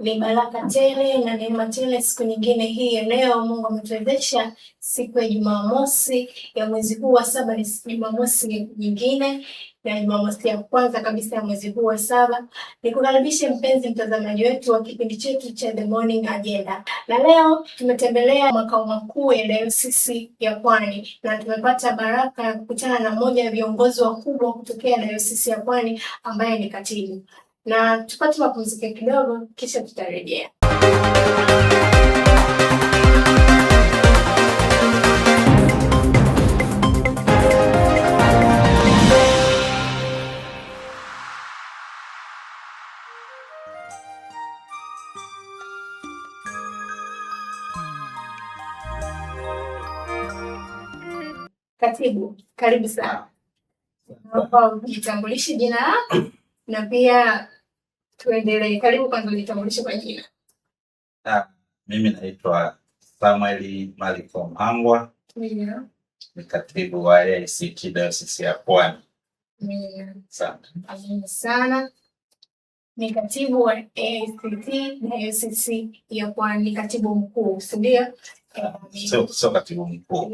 Ni baraka tele na neema tele siku nyingine hii ya leo. Mungu ametuwezesha siku ya Jumamosi ya mwezi huu wa saba. Ni Jumamosi nyingine na Jumamosi ya kwanza kabisa ya mwezi huu wa saba. Nikukaribishe mpenzi mtazamaji wetu wa kipindi chetu cha The Morning Agenda, na leo tumetembelea makao makuu ya Dayosisi ya Pwani na tumepata baraka ya kukutana na mmoja ya viongozi wakubwa kutokea Dayosisi ya Pwani ambaye ni katibu, na tupate mapumziko kidogo kisha tutarejea. Katibu, karibu sana. Naomba ujitambulishe jina lako na pia tuendelee. Karibu kwanza ujitambulishe kwa jina. Mimi naitwa Samuel Maliko Mhangwa. Ndio. Ni katibu wa AICT Dayosisi ya Pwani. Asante sana. Ni katibu wa AICT Dayosisi ya Pwani, katibu mkuu, si ndio? Sio katibu mkuu.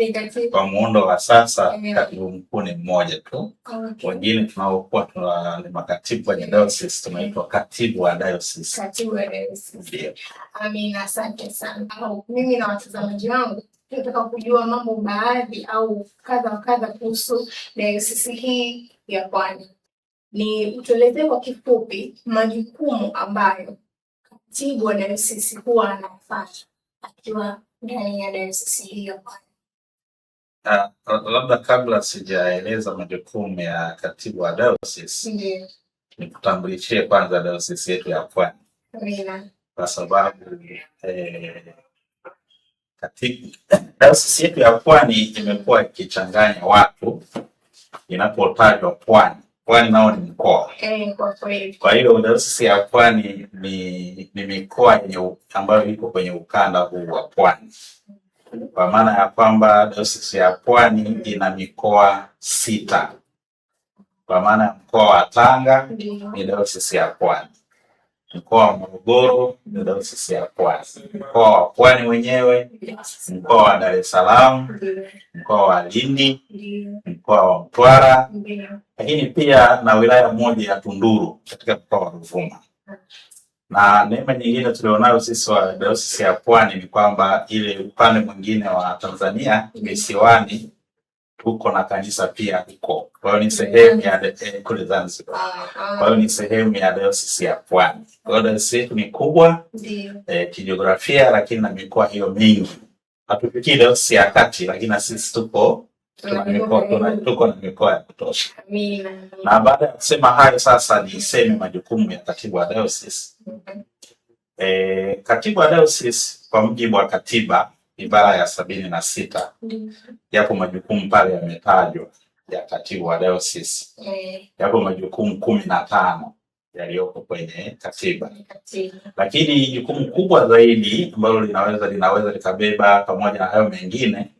Kwa muundo wa sasa katibu mkuu ni mmoja tu. Wengine tunaokuwa ni makatibu wa dayosisi tunaitwa katibu wa dayosisi. Katibu wa dayosisi. Amina, asante sana. Mimi na watazamaji wangu tunataka kujua mambo baadhi au kadha wa kadha kuhusu dayosisi hii ya Pwani. Ni utuelezee kwa kifupi majukumu ambayo katibu wa dayosisi huwa anafanya akiwa ndani ya dayosisi hiyo. Labda kabla sijaeleza majukumu ya katibu wa dayosisi, nikutambulishie kwanza dayosisi yetu ya Pwani. Amina. Kwa sababu dayosisi yetu ya Pwani imekuwa ikichanganya watu inapotajwa Pwani. Pwani nao ni mkoa. Kwa hiyo dayosisi ya Pwani ni mikoa ambayo iko kwenye ukanda huu wa Pwani. Kwa maana ya kwamba dayosisi ya Pwani ina mikoa 6. Kwa maana ya mkoa wa Tanga ni dayosisi ya Pwani. Mkoa wa Morogoro ni dayosisi ya Pwani. Mkoa wa Pwani wenyewe, mkoa wa Dar es Salaam, mkoa wa Lindi, mkoa wa Mtwara, lakini pia na wilaya moja ya Tunduru katika mkoa wa Ruvuma. Na neema nyingine tulionayo sisi wa dayosisi ya Pwani ni kwamba ile upande mwingine wa Tanzania visiwani tuko na kanisa pia huko. Kwa hiyo ni sehemu ya kule Zanzibar. Kwa hiyo ni sehemu ya dayosisi ya Pwani. Kwa hiyo dayosisi yetu ni kubwa kijiografia, lakini na mikoa hiyo mingi. Hatufikii dayosisi ya kati, lakini na sisi tuko na mikoa ya kutosha. Na baada ya kusema hayo, sasa niseme majukumu ya katibu wa dayosisi. Katibu wa dayosisi kwa mujibu wa katiba ibara ya 76 yapo majukumu pale yametajwa ya katibu wa dayosisi. Yapo majukumu 15 yaliyopo kwenye katiba. Lakini jukumu kubwa zaidi ambalo linaweza likabeba pamoja na hayo mengine,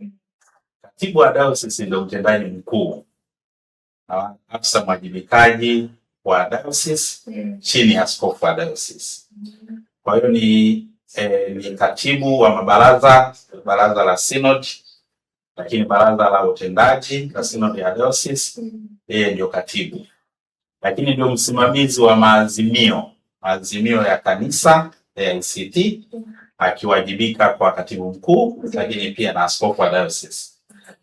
katibu wa dayosisi ndio mtendaji mkuu na afisa mwajibikaji wa dayosisi chini ya askofu wa dayosisi. Kwa hiyo ni katibu wa baraza la synod, lakini baraza la utendaji la synod ya dayosisi, yeye ndio katibu. Lakini ndio msimamizi wa maazimio ya kanisa ya AICT, akiwajibika kwa katibu mkuu, lakini pia na askofu wa dayosisi.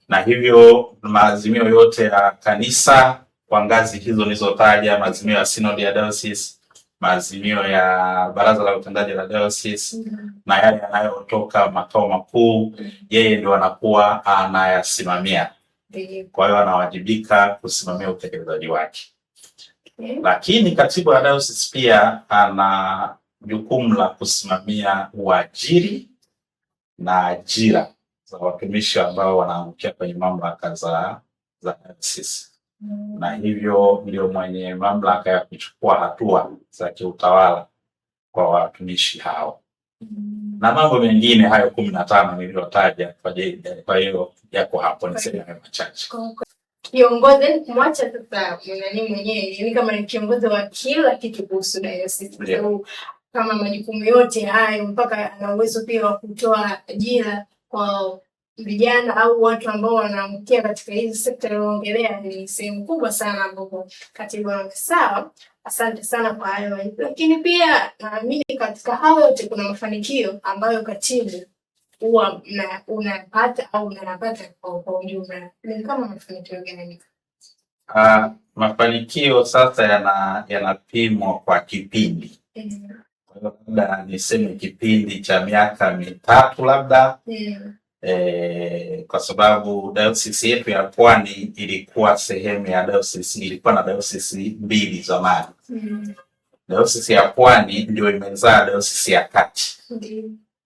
Na hivyo maazimio yote ya kanisa kwa ngazi hizo nilizotaja, maazimio ya synod ya dayosisi, maazimio ya baraza la utendaji la dayosisi na yale yanayotoka makao makuu, yeye ndio anakuwa anayasimamia. Kwa hiyo anawajibika kusimamia utekelezaji wake. Lakini katibu wa dayosisi pia ana jukumu la kusimamia uajiri na ajira za watumishi ambao wanaangukia kwenye mamlaka za dayosisi. Na hivyo ndio mwenye mamlaka ya kuchukua hatua za kiutawala kwa watumishi hao. Na mambo mengine hayo 15 niliyotaja, kwa hiyo yako hapo, ni sehemu machache. Kiongozi kumwacha sasa mwenyewe ni kama ni kiongozi wa kila kitu kuhusu dayosisi. kama majukumu yote hayo, mpaka ana uwezo pia wa kutoa ajira kwa vijana au watu ambao wanaamkia katika hizi sekta ilioongelea, ni sehemu kubwa sana ambapo katibu sawa. Asante sana kwa hayo, lakini pia naamini katika hayo yote kuna mafanikio ambayo katibu huwa unapata au unapata kwa ujumla. Ni kama mafanikio gani? Mafanikio sasa yanapimwa kwa kipindi. Kwa hiyo labda niseme kipindi cha miaka mitatu labda. Kwa sababu dayosisi yetu ya Pwani ilikuwa sehemu ya dayosisi, ilikuwa na dayosisi mbili zamani. Dayosisi ya Pwani ndio imezaa dayosisi ya Kati.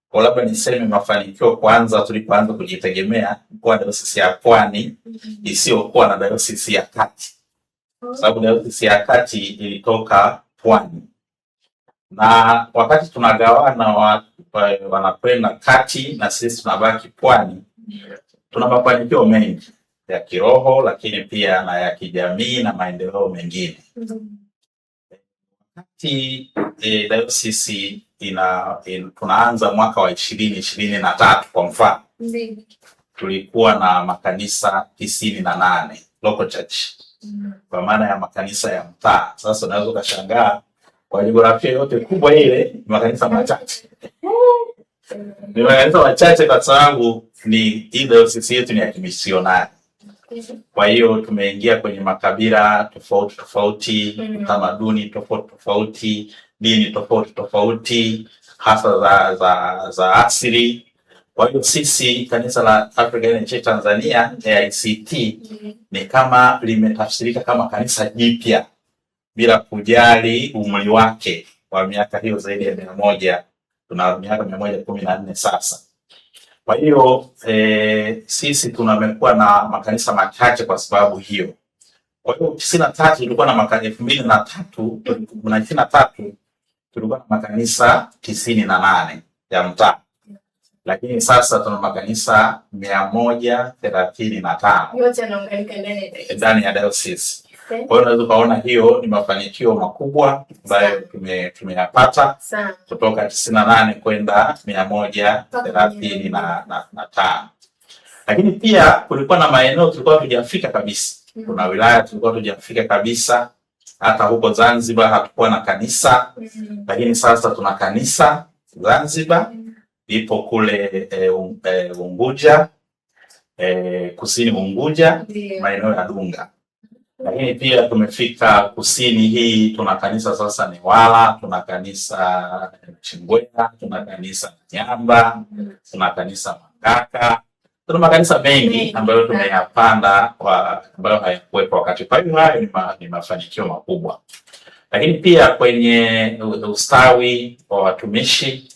Kwa labda niseme mafanikio, kwanza tulipoanza kujitegemea kwa dayosisi ya Pwani isiyokuwa na dayosisi ya Kati, kwa sababu dayosisi ya Kati ilitoka Pwani, na wakati tunagawana wanakwenda Kati na sisi tunabaki Pwani, tuna mafanikio mengi ya kiroho, lakini pia na ya kijamii na maendeleo mengine. Wakati dayosisi tunaanza mwaka wa 2023 kwa mfano, tulikuwa na makanisa 98 local church, kwa maana ya makanisa ya mtaa. Sasa unaweza ukashangaa kwa jiografia yote kubwa ile makanisa machache. Ni makanisa machache kwa sababu ni dayosisi yetu ni ya kimisionari. Kwa hiyo tumeingia kwenye makabila tofauti tofauti, tamaduni tofauti tofauti, dini tofauti tofauti, hasa za asili. Kwa hiyo sisi kanisa la African Church Tanzania AICT ni kama limetafsirika kama kanisa jipya bila kujali umri wake wa miaka hiyo zaidi ya 100. Tuna miaka 114 sasa. Kwa hiyo sisi tumekuwa na makanisa machache kwa sababu hiyo. Kwa hiyo 93 tulikuwa na makanisa 2023 tulikuwa na makanisa 98 ya mtaa. Lakini sasa tuna makanisa 135. Yote yanaunganika ndani ya dayosisi. Kwa hiyo unaweza kuona hiyo ni mafanikio makubwa ambayo tumeyapata kutoka 98 kwenda 135. Lakini pia kulikuwa na maeneo tulikuwa tujafika kabisa. Kuna wilaya tulikuwa tujafika kabisa. Hata huko Zanzibar hatukuwa na kanisa. Lakini sasa tuna kanisa Zanzibar, ipo kule Unguja, kusini Unguja, maeneo ya Dunga. Lakini pia tumefika kusini hii, tuna kanisa sasa Newala, tuna kanisa Chingwea, tuna kanisa Nyamba, tuna kanisa Mangaka. Tuna makanisa mengi ambayo tumeyapanda ambayo hayakuwepo wakati. Kwa hiyo hayo ni mafanikio makubwa. Lakini pia kwenye ustawi wa watumishi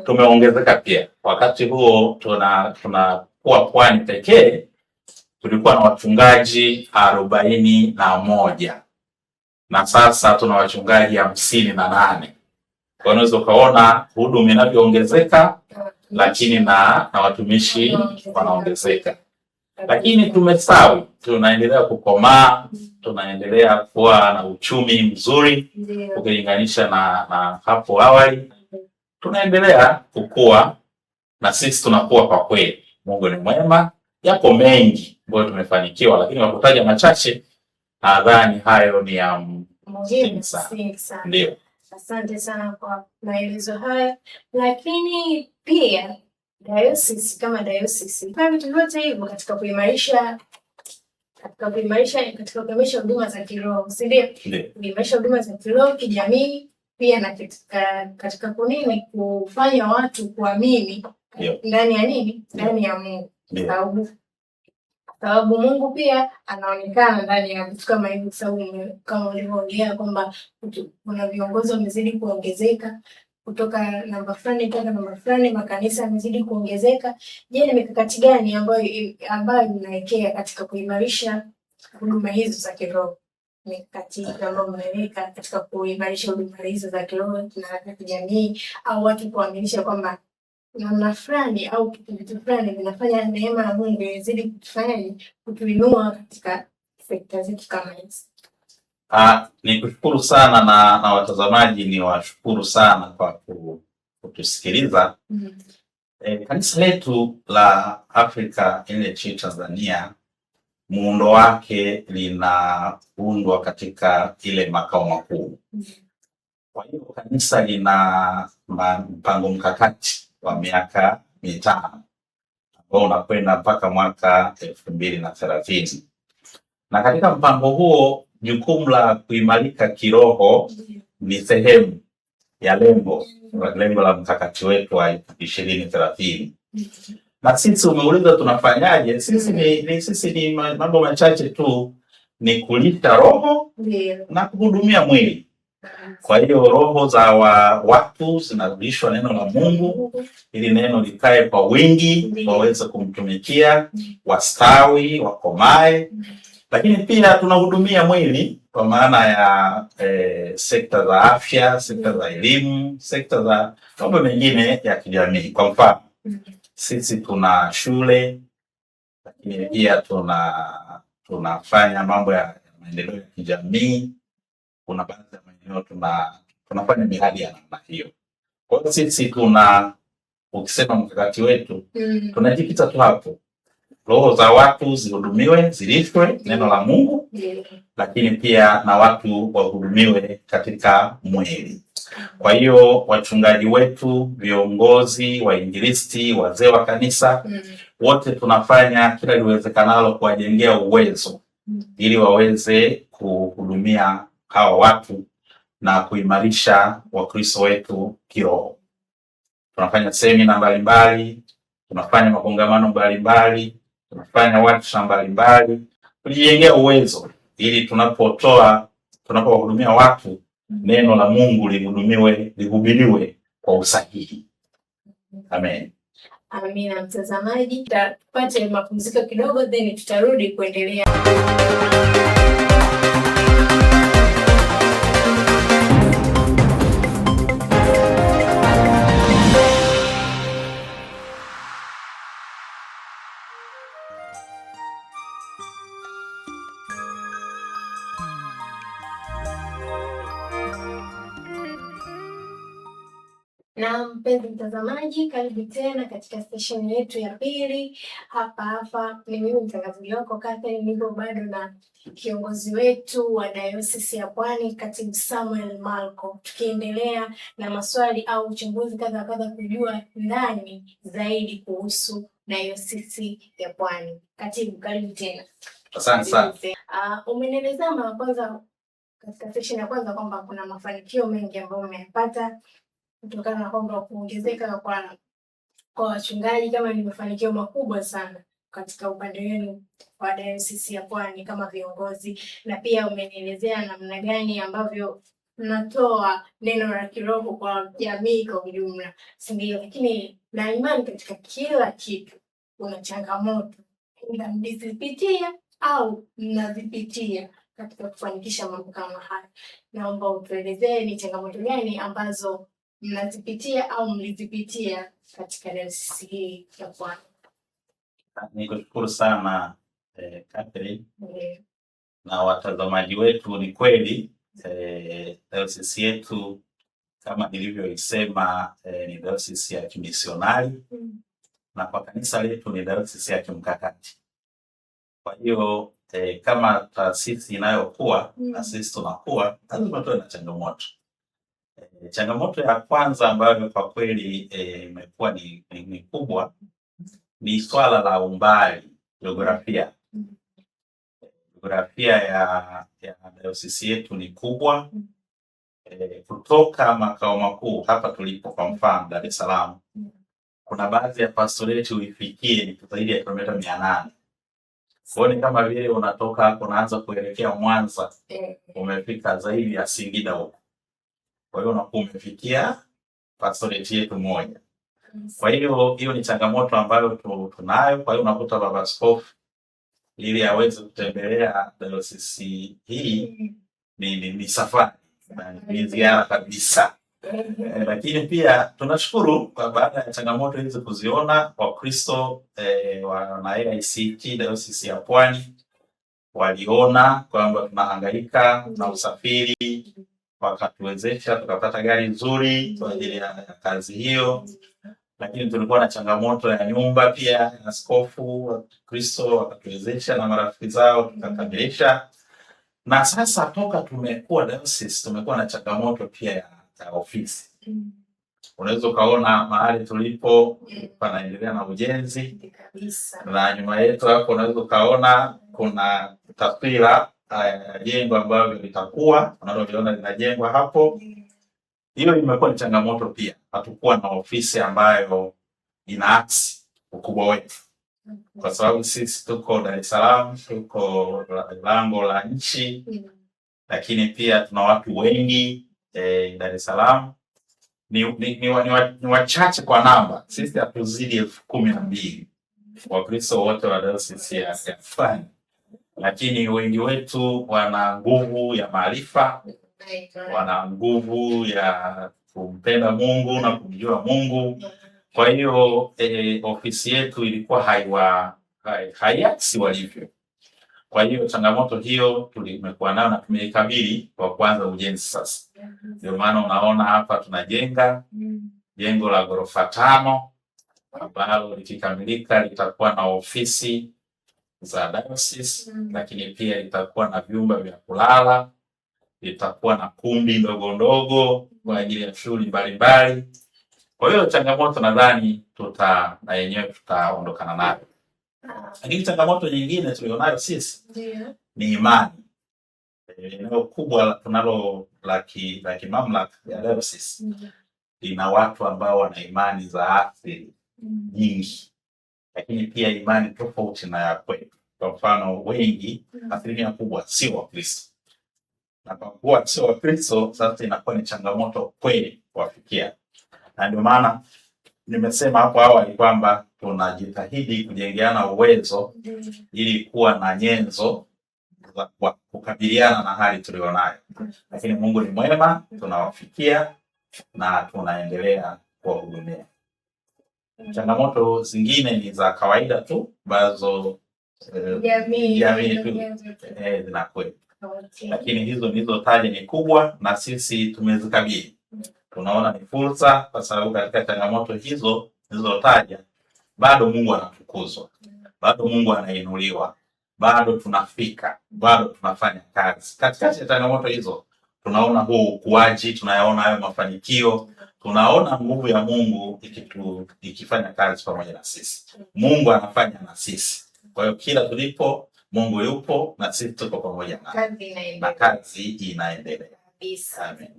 tumeongezeka pia. Wakati huo tunakuwa Pwani pekee tulikuwa na wachungaji 41 na sasa tuna wachungaji 58. Kwa unaweza ukaona huduma inavyoongezeka, lakini na watumishi wanaongezeka. Lakini tumestawi, tunaendelea kukomaa, tunaendelea kuwa na uchumi mzuri ukilinganisha na hapo awali. Tunaendelea kukua na sisi tunakuwa kwa kweli. Mungu ni mwema. Yapo mengi ambayo tumefanikiwa, lakini wakutaja machache nadhani hayo ni ya muhimu sana. Ndio. Asante sana kwa maelezo haya. Lakini pia dayosisi kama dayosisi kwa vitu vyote hivyo katika kuimarisha huduma za kiroho, si ndio? Kuimarisha huduma za kiroho, kijamii, pia na katika kufanya watu kuamini ndani ya nini? Ndani ya Mungu. Sababu Mungu pia anaonekana ndani ya vitu kama hivyo, sababu kama ulivyoongea kwamba kuna viongozi wamezidi kuongezeka kutoka namba fulani mpaka namba fulani, makanisa yamezidi kuongezeka. Je, ni mikakati gani ambayo mnawekea katika kuimarisha huduma hizo za kiroho? Mikakati ambayo mnaweka katika kuimarisha huduma hizo za kiroho na kijamii, au watu kuaminisha kwamba namna fulani au vitu fulani vinafanya neema ya Mungu izidi kutuinua katika sekta zetu kama hizi? Ni kushukuru sana na watazamaji ni washukuru sana kwa kutusikiliza. Kanisa letu la Africa Inland Church Tanzania muundo wake linaundwa katika ile makao makuu. Kwa hiyo kanisa lina mpango mkakati wa miaka 5 ambao unakwenda mpaka mwaka 2030. Na katika mpango huo jukumu la kuimarika kiroho ni sehemu ya lengo la mkakati wetu wa 2030. Na sisi umeuliza tunafanyaje? Sisi ni mambo machache tu, ni kulisha roho na kuhudumia mwili. Kwa hiyo roho za watu zinarudishwa neno la Mungu ili neno likae kwa wingi, waweze kumtumikia, wastawi, wakomae. Lakini pia tunahudumia mwili kwa maana ya sekta za afya, sekta za elimu, sekta za mambo mengine ya kijamii. Kwa mfano, sisi tuna shule, lakini pia tunafanya mambo ya maendeleo ya kijamii. Kuna baadhi ya maeneo tunafanya miradi ya namna hiyo. Kwa hiyo sisi ukisema mkakati wetu, tunajikita tu hapo. Roho za watu zihudumiwe, zilishwe neno la Mungu, lakini pia na watu wahudumiwe katika mwili. Kwa hiyo wachungaji wetu, viongozi, wainjilisti, wazee wa kanisa, wote tunafanya kila liwezekanalo kuwajengea uwezo ili waweze kuhudumia hawa watu na kuimarisha Wakristo wetu kiroho. Tunafanya semina mbalimbali, tunafanya makongamano mbalimbali, tunafanya warsha mbalimbali kujijengea uwezo ili tunapowahudumia watu neno la Mungu lihubiriwe kwa usahihi. Amen. Amina. Mtazamaji, tupate mapumziko kidogo, then tutarudi kuendelea. Na mpenzi mtazamaji, karibu tena katika station yetu ya pili. Hapa ni mimi mtangazaji wako Catherine, nipo bado na kiongozi wetu wa Dayosisi ya Pwani, Katibu Samuel Marco, tukiendelea na maswali au uchambuzi kadha kujua ndani zaidi kuhusu Dayosisi ya Pwani. Katibu, karibu tena. Asante sana. Umenielezea mara kwanza katika station ya kwanza kwamba kuna mafanikio mengi ambayo umeyapata kutokana na kwamba kuongezeka kwa wachungaji kama ni mafanikio makubwa sana katika upande wenu wa Dayosisi ya Pwani kama viongozi, na pia umenielezea namna gani ambavyo mnatoa neno la kiroho kwa jamii kwa ujumla, sindio? Lakini na imani katika kila kitu kuna changamoto, ila mlizipitia au mnazipitia katika kufanikisha mambo kama haya. Naomba utuelezee ni changamoto gani ambazo mnazipitia au mlizipitia katika Dayosisi hii ya Pwani. Nikushukuru sana Catherine. Na watazamaji wetu, ni kweli Dayosisi yetu kama nilivyoisema ni Dayosisi ya kimisionari na kwa kanisa letu ni Dayosisi ya kimkakati. Kwa hiyo kama taasisi inayokuwa na sisi tunakuwa, lazima tuwe na changamoto. Changamoto ya kwanza ambayo kwa kweli imekuwa ni kubwa ni swala la umbali, jiografia. Jiografia ya Dayosisi yetu ni kubwa. Kutoka makao makuu hapa tulipo, kwa mfano Dar es Salaam, kuna baadhi ya pastoreti uifikie ni zaidi ya kilomita 800. Kwa hiyo kama vile unatoka hapo unaanza kuelekea Mwanza, umefika zaidi ya Singida huko. Kwa hiyo unakuwa umefikia pastoreti yetu moja. Kwa hiyo ni changamoto ambayo tunayo. Kwa hiyo unakuta baba askofu ili aweze kutembelea Dayosisi hii ni safari, ni ziara kabisa. Lakini pia tunashukuru kwa baada ya changamoto hizi kuziona, Wakristo wana AICT Dayosisi ya Pwani waliona kwamba tunahangaika na usafiri, wakatuwezesha tukapata gari nzuri kwa ajili ya kazi hiyo. Lakini tulikuwa na changamoto ya nyumba pia, askofu wa Kristo wakatuwezesha na marafiki zao tukakamilisha. Na sasa toka tumekuwa diocese tumekuwa na changamoto pia ya ofisi. Unaweza ukaona mahali tulipo panaendelea na ujenzi, na nyuma yetu hapo unaweza ukaona kuna taswira ya jengo ambalo litakuwa unaloona linajengwa hapo. Hiyo imekuwa ni changamoto pia, hatukuwa na ofisi ambayo inaakisi ukubwa wetu, kwa sababu sisi tuko Dar es Salaam, tuko lango la nchi, lakini pia tuna watu wengi Dar es Salaam ni wachache kwa namba. Sisi hatuzidi 12,000 Wakristo wote wa Dayosisi ya Fani, lakini wengi wetu wana nguvu ya maarifa, wana nguvu ya kumpenda Mungu na kumjua Mungu. Kwa hiyo ofisi yetu ilikuwa haiaksi walivyo. Kwa hiyo changamoto hiyo tulimekuwa nayo na tumeikabili kwa kwanza ujenzi sasa. Ndio maana unaona hapa tunajenga jengo la ghorofa 5 ambalo likikamilika litakuwa na ofisi za diocese, lakini pia litakuwa na vyumba vya kulala, litakuwa na kumbi ndogo ndogo kwa ajili ya shughuli mbalimbali. Kwa hiyo changamoto nadhani na yenyewe tutaondokana nayo. Lakini changamoto nyingine tulionayo sisi ni imani. Eneo kubwa tunalo la kimamlaka ya diocese lina watu ambao wana imani za asili nyingi, lakini pia imani tofauti na ya kwetu. Kwa mfano, wengi, asilimia kubwa sio Wakristo, na kwa kuwa sio Wakristo sasa inakuwa ni changamoto kweli kuwafikia. Na ndio maana nimesema hapo awali kwamba tunajitahidi kujengeana uwezo ili kuwa na nyenzo za kukabiliana na hali tulionayo. Lakini Mungu ni mwema, tunawafikia na tunaendelea kuwahudumia. Changamoto zingine ni za kawaida tu ambazo jamii zinakuwa. Lakini hizo nilizotaja ni kubwa na sisi tumezikabili. Tunaona ni fursa, kwa sababu katika changamoto hizo nilizotaja bado Mungu anatukuzwa, bado Mungu anainuliwa, bado tunafika, bado tunafanya kazi. Katikati ya changamoto hizo tunaona huo ukuaji, tunayaona hayo mafanikio, tunaona nguvu ya Mungu ikifanya kazi pamoja na sisi. Mungu anafanya na sisi. Kwa hiyo kila tulipo Mungu yupo na sisi tuko pamoja na kazi inaendelea. Amen.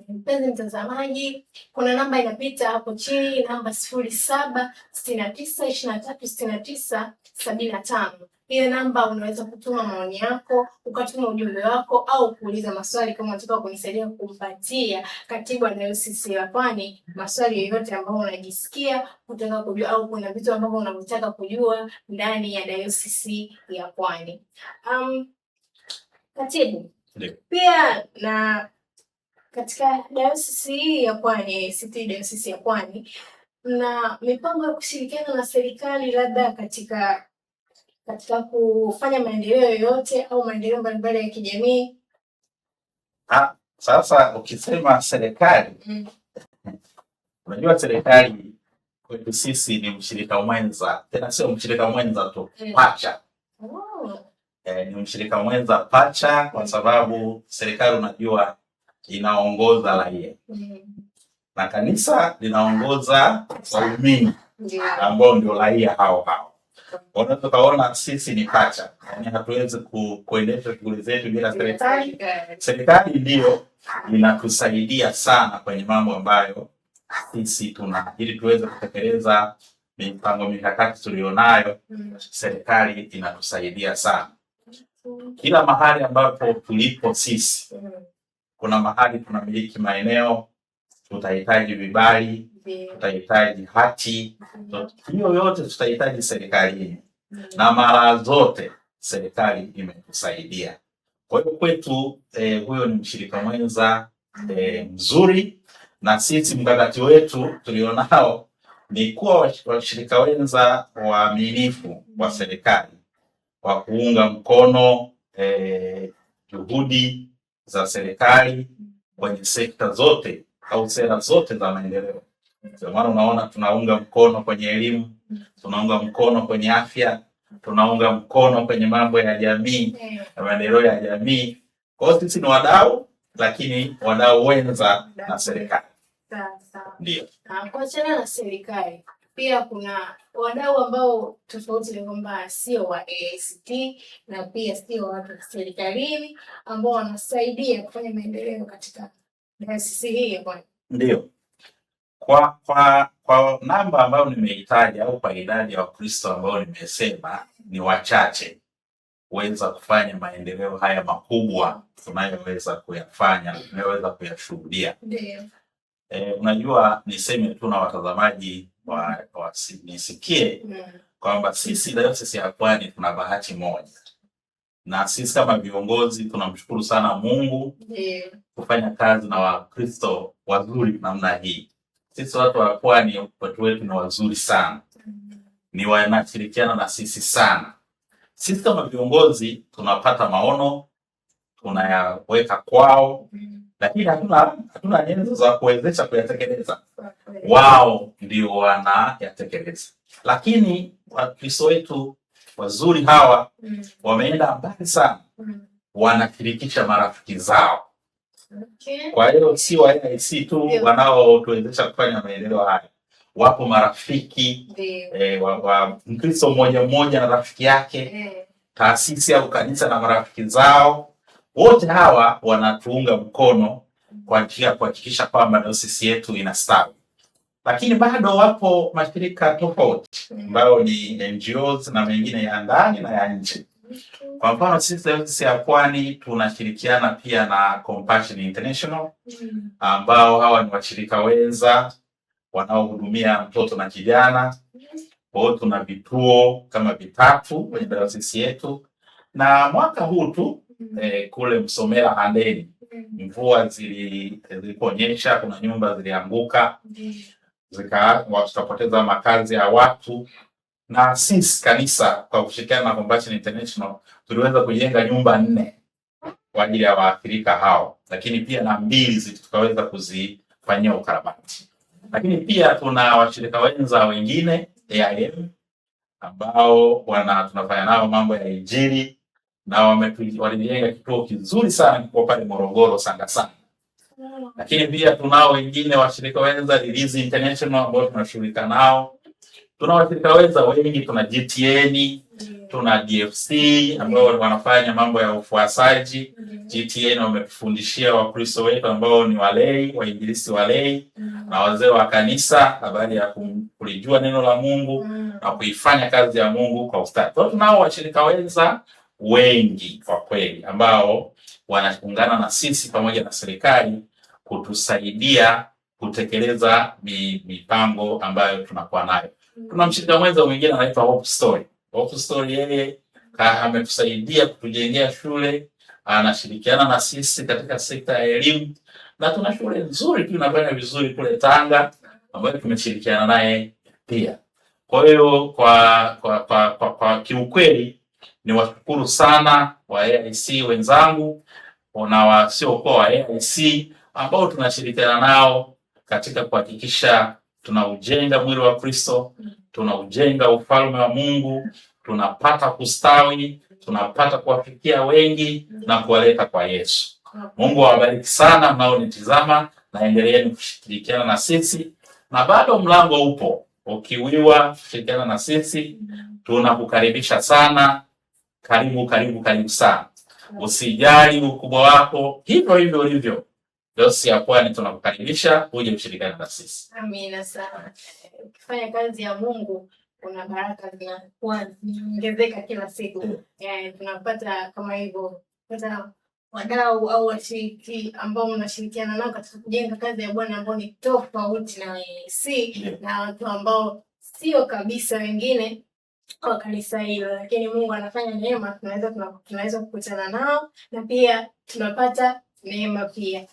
Mpenzi mtazamaji, kuna namba inapita hapo chini, namba 0769236975. Hiyo namba unaweza kutuma maoni yako, ukatuma ujumbe wako au kuuliza maswali kama unataka kunisaidia kumpatia katibu wa Dayosisi ya Pwani maswali yoyote ambayo unajisikia kutaka kujua, au kuna vitu ambavyo unataka kujua ndani ya Dayosisi ya Pwani. Katibu, pia na katika Dayosisi hii ya Pwani, ACT Dayosisi ya Pwani, na mipango ya kushirikiana na serikali labda katika kufanya maendeleo yoyote au maendeleo mbalimbali ya kijamii? Sasa ukisema serikali, unajua serikali kwetu sisi ni mshirika mwenza, tena sio mshirika mwenza tu, pacha. Ni mshirika mwenza pacha, kwa sababu serikali unajua inaongoza raia na kanisa linaongoza waumini ambao ndio raia hao. Unaweza kuona sisi ni pacha, yani hatuwezi kuendesha shughuli zetu bila serikali. Serikali ndio inatusaidia sana kwenye mambo ambayo sisi ili tuweze kutekeleza mipango mikakati tulionayo. Serikali inatusaidia sana kila mahali ambapo tulipo sisi. Kuna mahali tunamiliki maeneo, tutahitaji vibali, tutahitaji hati, hiyo yote tutahitaji serikali, na mara zote serikali imetusaidia. Kwa hiyo kwetu huyo ni mshirika mwenza mzuri, na sisi mkakati wetu tulionao ni kuwa washirika wenza waaminifu wa serikali, wa kuunga mkono juhudi za serikali kwenye sekta zote au sera zote za maendeleo. Kwa maana unaona tunaunga mkono kwenye elimu, tunaunga mkono kwenye afya, tunaunga mkono kwenye mambo ya jamii na maendeleo ya jamii. Kwa hiyo sisi ni wadau, lakini wadau wenza na serikali. Sawa. Ndio. Kuachana na serikali, pia kuna wadau ambao tofauti ni kwamba sio wa AICT na pia sio watu wa serikalini ambao wanasaidia kufanya maendeleo katika taasisi hii bwana. Ndio. Kwa namba ambayo nimeitaja au kwa idadi ya Wakristo ambao nimesema ni wachache kuweza kufanya maendeleo haya makubwa tunayoweza kuyafanya, tunayoweza kuyashuhudia. Ndio. Unajua niseme tu na watazamaji nisikie kwamba sisi Dayosisi ya Pwani tuna bahati moja, na sisi kama viongozi tunamshukuru sana Mungu kufanya kazi na Wakristo wazuri namna hii. Sisi watu wa Pwani, watu wetu ni wazuri sana, ni wanashirikiana na sisi sana. Sisi kama viongozi tunapata maono, tunayaweka kwao, lakini hatuna nyenzo za kuwezesha kuyatekeleza. Wao ndio wanayatekeleza. Lakini Wakristo wetu wazuri hawa wameenda mbali sana, wanashirikisha marafiki zao. Kwa hiyo si wa AIC tu wanaotuwezesha kufanya maendeleo haya. Wapo marafiki wa Mkristo mmoja na rafiki yake, taasisi au kanisa na marafiki zao. Wote hawa wanatuunga mkono kwa ajili ya kuhakikisha kwamba dayosisi yetu inastawi. Lakini bado wapo mashirika tofauti ambayo ni NGOs na mengine ya ndani na ya nje. Kwa mfano sisi Dayosisi ya Pwani tunashirikiana pia na Compassion International ambao hawa ni washirika wenza wanaohudumia mtoto na kijana. Kwa hiyo tuna vituo kama 3 kwenye dayosisi yetu, na mwaka huu tu kule Msomera Handeni mvua ziliponyesha, kuna nyumba zilianguka tukapoteza makazi ya watu, na sisi kanisa kwa kushirikiana na Compassion International tuliweza kujenga nyumba 4 kwa ajili ya waathirika hao, lakini pia na 2 tukaweza kuzifanyia ukarabati. Lakini pia tuna washirika wenza wengine AIM ambao tunafanya nao mambo ya injili, na walijenga kituo kizuri sana kwa pale Morogoro Sangasanga. Lakini pia tunao wengine washirika wenza Release International ambao tunashirika nao. Tuna washirika wenza wengi, tuna GTN, tuna DFC ambao wanafanya mambo ya ufuasaji. GTN wametufundishia Wakristo wetu ambao ni walei, wainjilisti walei na wazee wa kanisa habari ya kulijua neno la Mungu na kuifanya kazi ya Mungu kwa ustadi. Tunao washirika wenza wengi kwa kweli ambao wanaungana na sisi pamoja na serikali kutusaidia kutekeleza mipango ambayo tunakuwa nayo. Tuna mshirika mwenza mwingine anaitwa Hope Story. Hope Story yeye ametusaidia kutujengea shule, anashirikiana na sisi katika sekta ya elimu, na tuna shule nzuri tu inafanya vizuri kule Tanga ambayo tumeshirikiana naye pia. Kwa hiyo kwa kiukweli ni washukuru sana wa AIC wenzangu na wasiokuwa wa AIC ambao tunashirikiana nao katika kuhakikisha tunaujenga mwili wa Kristo, tunaujenga ufalme wa Mungu, tunapata kustawi, tunapata kuwafikia wengi na kuwaleta kwa Yesu. Mungu awabariki sana mnaonitazama, na endeleeni kushirikiana na sisi, na bado mlango upo. Ukiwiwa kushirikiana na sisi, tunakukaribisha sana. Karibu sana. Usijali ukubwa wako, hivyo ulivyo. Dayosisi ya Pwani tunakukaribisha uje kushirikiana na sisi. Amina sana. Ukifanya kazi ya Mungu kuna baraka zinakuwa zinaongezeka kila siku. Tunapata kama hivyo, kupata wadau au washiriki ambao mnashirikiana nao katika kujenga kazi ya Bwana ambao ni tofauti na AIC na watu ambao sio kabisa wengine kwa kanisa hilo, lakini Mungu anafanya neema, tunaweza kukutana nao na pia tunapata neema pia.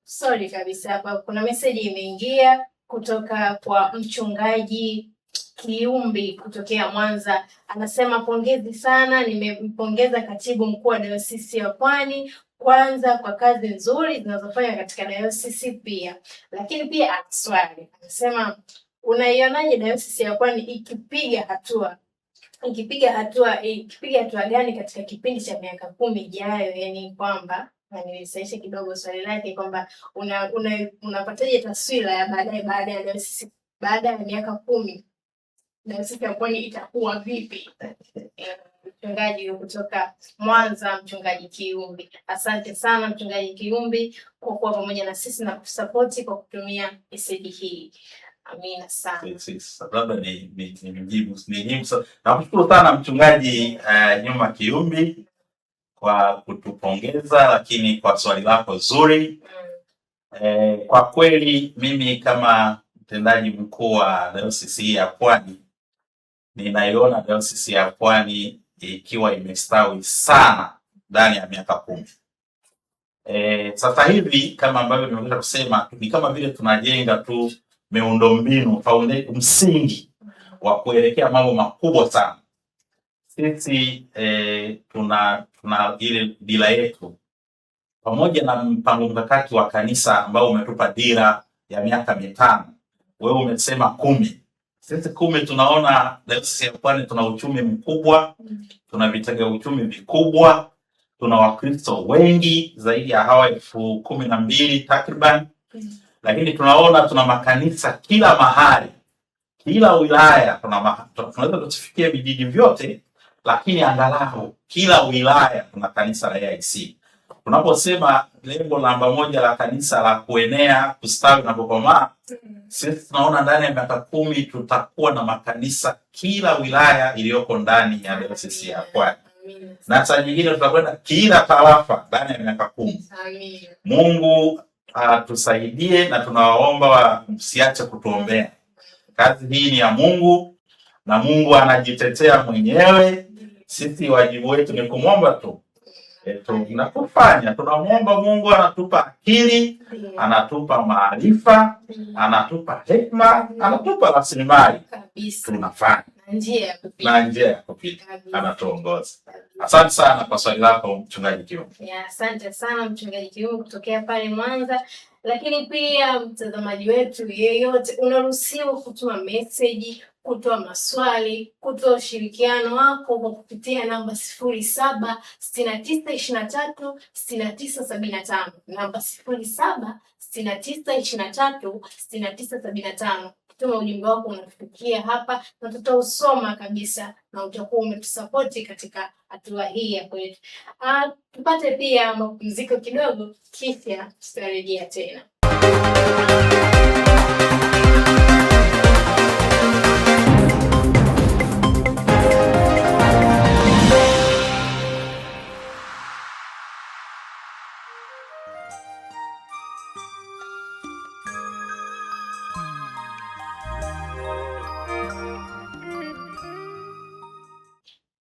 Sorry kabisa, hapa kuna message imeingia kutoka kwa mchungaji Kiumbi kutokea Mwanza anasema pongezi sana, nimempongeza katibu mkuu wa Dayosisi ya Pwani kwanza kwa kazi nzuri zinazofanya katika dayosisi pia. Lakini pia swali anasema unaionaje Dayosisi ya Pwani ikipiga hatua gani katika kipindi cha miaka 10 ijayo? Yani kwamba nisaishe kidogo swali lake kwamba unapataje taswira ya baadaye baada ya miaka 10 Dayosisi ya Pwani itakuwa vipi? Mchungaji kutoka Mwanza, Mchungaji Kiumbi. Asante sana Mchungaji Kiumbi kwa kuwa pamoja na sisi na kusapoti kwa kutumia message hii. Amina sana. Labda nijibu. Nakushukuru sana Mchungaji Nyuma Kiumbi kwa kutupongeza, lakini kwa swali lako zuri. Kwa kweli mimi kama mtendaji mkuu wa Dayosisi ya Pwani ninaiona Dayosisi ya Pwani ikiwa imestawi sana ndani ya miaka 10. Sasa hivi kama ambavyo nimeweza kusema, ni kama vile tunajenga tu miundombinu, msingi wa kuelekea mambo makubwa sana. Sisi tuna ile dira yetu pamoja na mpango mkakati wa kanisa ambao umetupa dira ya miaka 5. Wewe umesema 10. Sisi 10 tunaona Dayosisi ya Pwani tuna uchumi mkubwa, tuna vitega uchumi vikubwa, tuna Wakristo wengi zaidi ya hawa 12,000 takriban. Lakini tunaona tuna makanisa kila mahali, kila wilaya. Tunaweza tusifikie vijiji vyote, lakini angalau kila wilaya tuna kanisa la AIC. Tunaposema lengo namba 1 la kanisa la kuenea, kustawi na kukomaa, sisi tunaona ndani ya miaka 10 tutakuwa na makanisa kila wilaya iliyoko ndani ya Dayosisi ya Pwani. Na saa nyingine tutakwenda kila tarafa ndani ya miaka 10. Mungu tusaidie, na tunawaomba msiache kutuombea. Kazi hii ni ya Mungu na Mungu anajitetea mwenyewe. Sisi wajibu wetu ni kumwomba tu. Tunapofanya tunamwomba Mungu, anatupa akili, anatupa maarifa, anatupa hekima, anatupa rasilimali, tunafanya na njia ya kupita, anatuongoza. Asante sana kwa swali lako Mchungaji Kiumbi. Asante sana Mchungaji Kiumbi kutokea pale Mwanza. Lakini pia mtazamaji wetu yeyote unaruhusiwa kutuma message, kutoa maswali, kutoa ushirikiano wako kwa kupitia namba 0769236975, namba 0769236975. Tuma ujumbe wako unatufikia hapa na tutausoma kabisa, na utakuwa umetusapoti katika hatua hii ya kwetu. Tupate pia mapumziko kidogo, kisha tutarejea tena.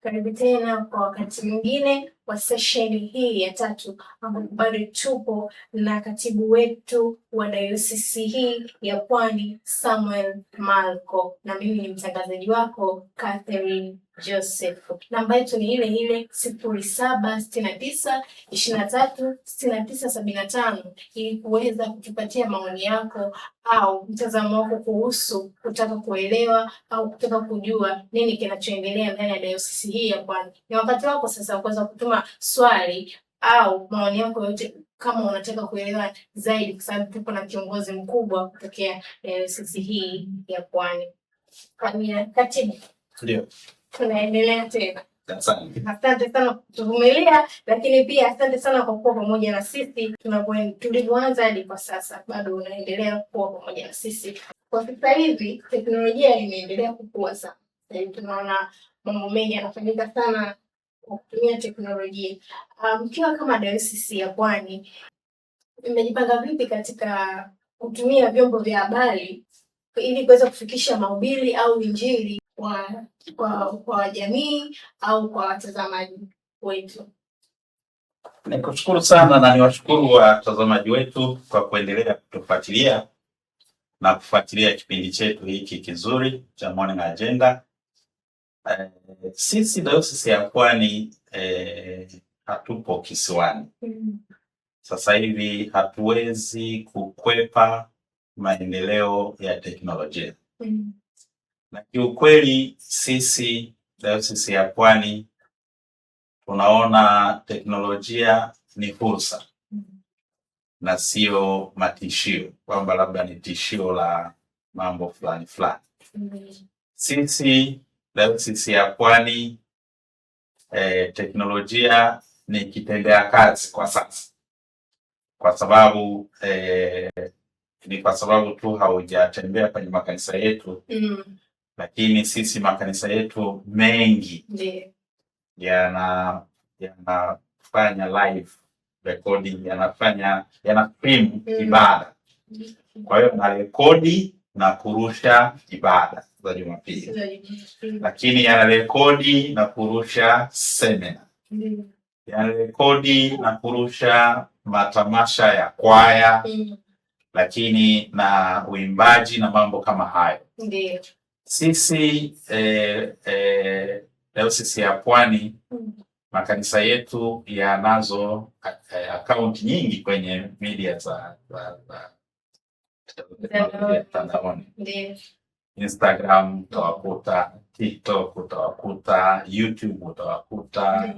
Karibu tena kwa wakati mwingine wa sesheni hii ya 3, ambapo bado tupo na katibu wetu wa dayosisi hii ya Pwani Samuel Marco, na mimi ni mtangazaji wako Catherine Joseph. Namba yetu ni ile ile 0769236975 ili kuweza kutupatia maoni yako au mtazamo wako kuhusu kutaka kuelewa au kutaka kujua nini kinachoendelea ndani ya dayosisi hii ya Pwani. Ni wakati wako sasa kuweza kutuma swali au maoni yako yote kama unataka kuelewa zaidi, kwa sababu tupo na kiongozi mkubwa kutokea dayosisi hii ya Pwani. Amina. Katibu. Ndio. Tunaendelea tena. Asante sana kutuvumilia, lakini pia asante sana kwa kuwa pamoja na sisi tulivyoanza hadi kwa sasa, bado unaendelea kuwa pamoja na sisi. Kwa sasa hivi teknolojia imeendelea kukua sana. Tunaona mambo mengi yanafanyika sana kwa kutumia teknolojia. Mkiwa kama dayosisi ya Pwani, mmejipanga vipi katika kutumia vyombo vya habari ili kuweza kufikisha mahubiri au injili kwa jamii au kwa watazamaji wetu? Nikushukuru sana na niwashukuru watazamaji wetu kwa kuendelea kutufuatilia, na kufuatilia kipindi chetu hiki kizuri cha Morning Agenda. Sisi Dayosisi ya Pwani hatupo kisiwani. Sasa hivi hatuwezi kukwepa maendeleo ya teknolojia. Na kiukweli sisi Dayosisi ya Pwani tunaona teknolojia ni fursa na sio matishio, kwamba labda ni tishio la mambo fulani fulani. Sisi Dayosisi ya Pwani teknolojia ni kitendea kazi kwa sasa, kwa sababu ni kwa sababu tu haujatembea kwenye makanisa yetu. Lakini sisi makanisa yetu mengi yanafanya live recording, yana stream ibada. Kwa hiyo na rekodi na kurusha ibada za Jumapili, lakini yana rekodi na kurusha semina, yana rekodi na kurusha matamasha ya kwaya, lakini na uimbaji na mambo kama hayo. Sisi Dayosisi ya Pwani makanisa yetu yanazo account nyingi kwenye media za mtandaoni. Instagram utawakuta, TikTok utawakuta, YouTube utawakuta,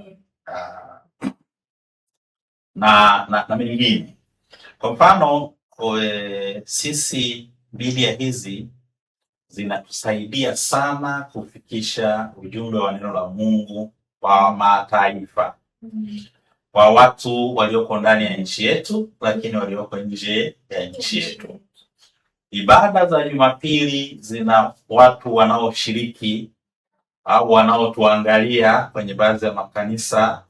na mengine. Kwa mfano sisi media hizi zinatusaidia sana kufikisha ujumbe wa neno la Mungu kwa mataifa, kwa watu walioko ndani ya nchi yetu, lakini walioko nje ya nchi yetu. Ibada za Jumapili zina watu wanaoshiriki au wanaotuangalia kwenye baadhi ya makanisa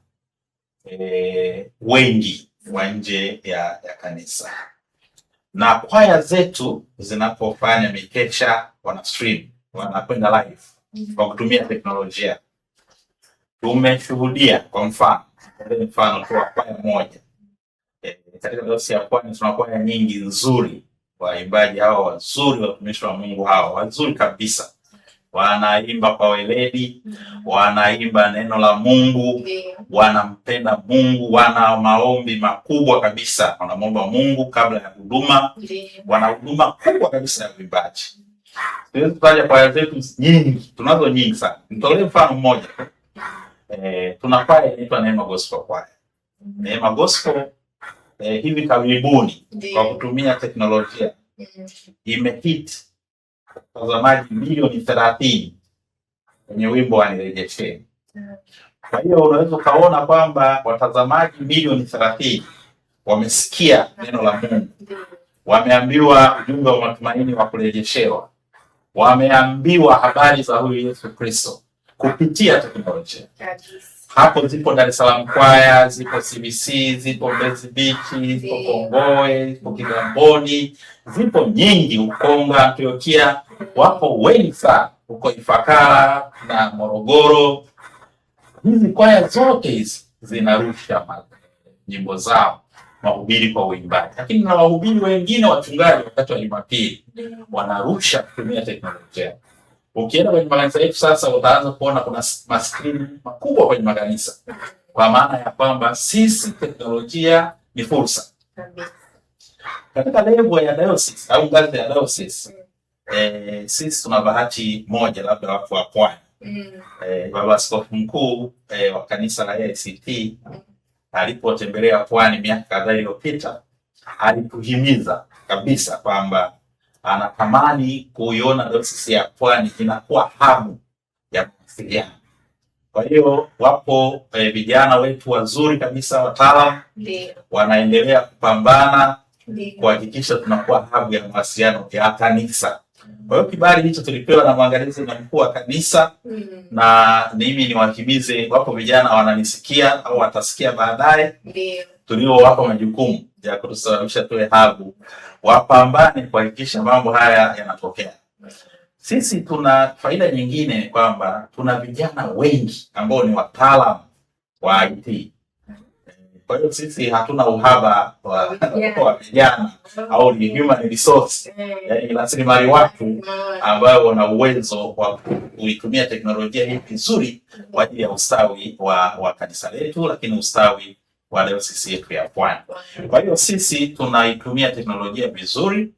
wengi wa nje ya kanisa. Na kwaya zetu zinapofanya mikesha, wana stream, wanakwenda live kwa kutumia teknolojia. Tumeshuhudia kwa mfano tu kwaya moja katika Dayosisi ya Pwani tuna kwaya nyingi nzuri, waimbaji hao wazuri, watumishi wa Mungu hao wazuri kabisa, wanaimba kwa weledi, wanaimba neno la Mungu, wanampenda Mungu, wana maombi makubwa kabisa, wanamwomba Mungu kabla ya huduma, wana huduma kubwa kabisa ya uimbaji. Siwezi kutaja kwaya zetu nyingi, tunazo nyingi sana. Nitolee mfano mmoja. Tuna kwaya inaitwa Neema Gospel Choir. Neema Gospel hivi karibuni kwa kutumia teknolojia imehit watazamaji milioni 30 kwenye wimbo wa Nirejeshe. Kwa hiyo unaweza ukaona kwamba watazamaji milioni 30 wamesikia neno la Mungu, wameambiwa ujumbe wa matumaini wa kurejeshewa, wameambiwa habari za huyu Yesu Kristo kupitia teknolojia. Hapo zipo Dar es Salaam kwaya, zipo CBC, zipo Mbezi Beach, zipo Kongoe, zipo Kigamboni, zipo nyingi, Ukonga, Antiokia, wapo wengi sana, huko Ifakara na Morogoro. Hizi kwaya zote hizi zinarusha nyimbo zao, mahubiri kwa uimbaji. Lakini na wahubiri wengine, wachungaji, wakati wa Jumapili wanarusha kutumia teknolojia. Ukienda kwenye makanisa yetu sasa utaanza kuona kuna maskrini makubwa kwenye makanisa, kwa maana ya kwamba sisi teknolojia ni fursa. Katika level ya Dayosisi au ngazi ya Dayosisi, sisi tuna bahati moja, labda watu wa Pwani. Baba Askofu Mkuu wa kanisa la AICT alipotembelea Pwani miaka kadhaa iliyopita, alituhimiza kabisa kwamba anatamani kuiona Dayosisi ya Pwani inakuwa habu ya mawasiliano. Kwa hiyo wapo vijana wetu wazuri kabisa, wataalamu, wanaendelea kupambana kuhakikisha tunakuwa habu ya mawasiliano ya kanisa. Kwa hiyo kibali hicho tulipewa na mwangalizi na mkuu wa kanisa, na mimi niwahimize, wapo vijana wananisikia au watasikia baadaye, tuliowapa majukumu ya kutusababisha tuwe habu, wapambane kuhakikisha mambo haya yanatokea. Sisi tuna faida nyingine kwamba tuna vijana wengi ambao ni wataalamu wa IT. Kwa hiyo sisi hatuna uhaba wa vijana au ni human resource, yani rasilimali watu ambao wana uwezo wa kuitumia teknolojia hii vizuri kwa ajili ya ustawi wa kanisa letu, lakini ustawi wa dayosisi yetu ya Pwani. Kwa hiyo sisi tunaitumia teknolojia vizuri,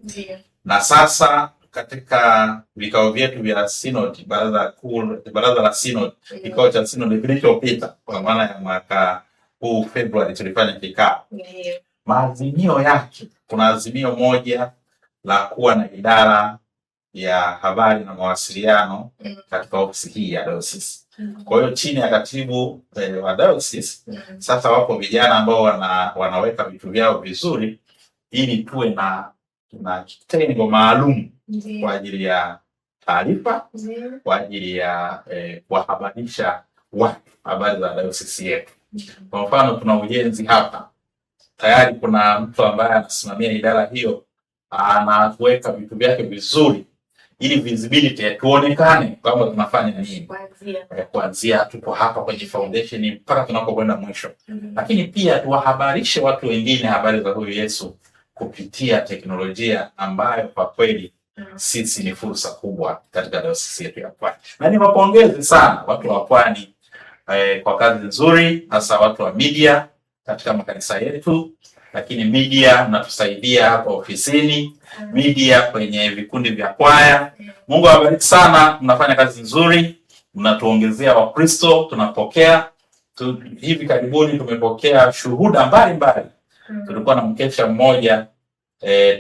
na sasa katika vikao vyetu vya synod, baraza la synod, kikao cha synod kilichopita kwa maana ya mwaka huu Februari tulifanya kikao. Maazimio yake, kuna azimio moja la kuwa na idara ya habari na mawasiliano katika ofisi hii ya dayosisi. Kwa hiyo chini ya katibu wa dayosisi sasa wapo vijana ambao wanaweka vitu vyao vizuri ili tuwe na kitengo maalum kwa ajili ya taarifa, kwa ajili ya kuwahabarisha watu habari za dayosisi yetu. Kwa mfano tuna ujenzi hapa, tayari kuna mtu ambaye anasimamia idara hiyo, anaweka vitu vyake vizuri ili visibility tuonekane kama tunafanya nini kuanzia tupo hapa kwenye foundation mpaka tunapokwenda mwisho. Lakini pia tuwahabarishe watu wengine habari za huyu Yesu kupitia teknolojia ambayo kwa kweli sisi ni fursa kubwa katika dayosisi yetu ya Pwani. Na niwapongeze sana watu wa Pwani kwa kazi nzuri, hasa watu wa media katika makanisa yetu, lakini media mnatusaidia hapa ofisini, media kwenye vikundi vya kwaya. Mungu awabariki sana, mnafanya kazi nzuri, mnatuongezea Wakristo, tunapokea. Hivi karibuni tumepokea shuhuda mbalimbali. Tulikuwa na mkesha mmoja,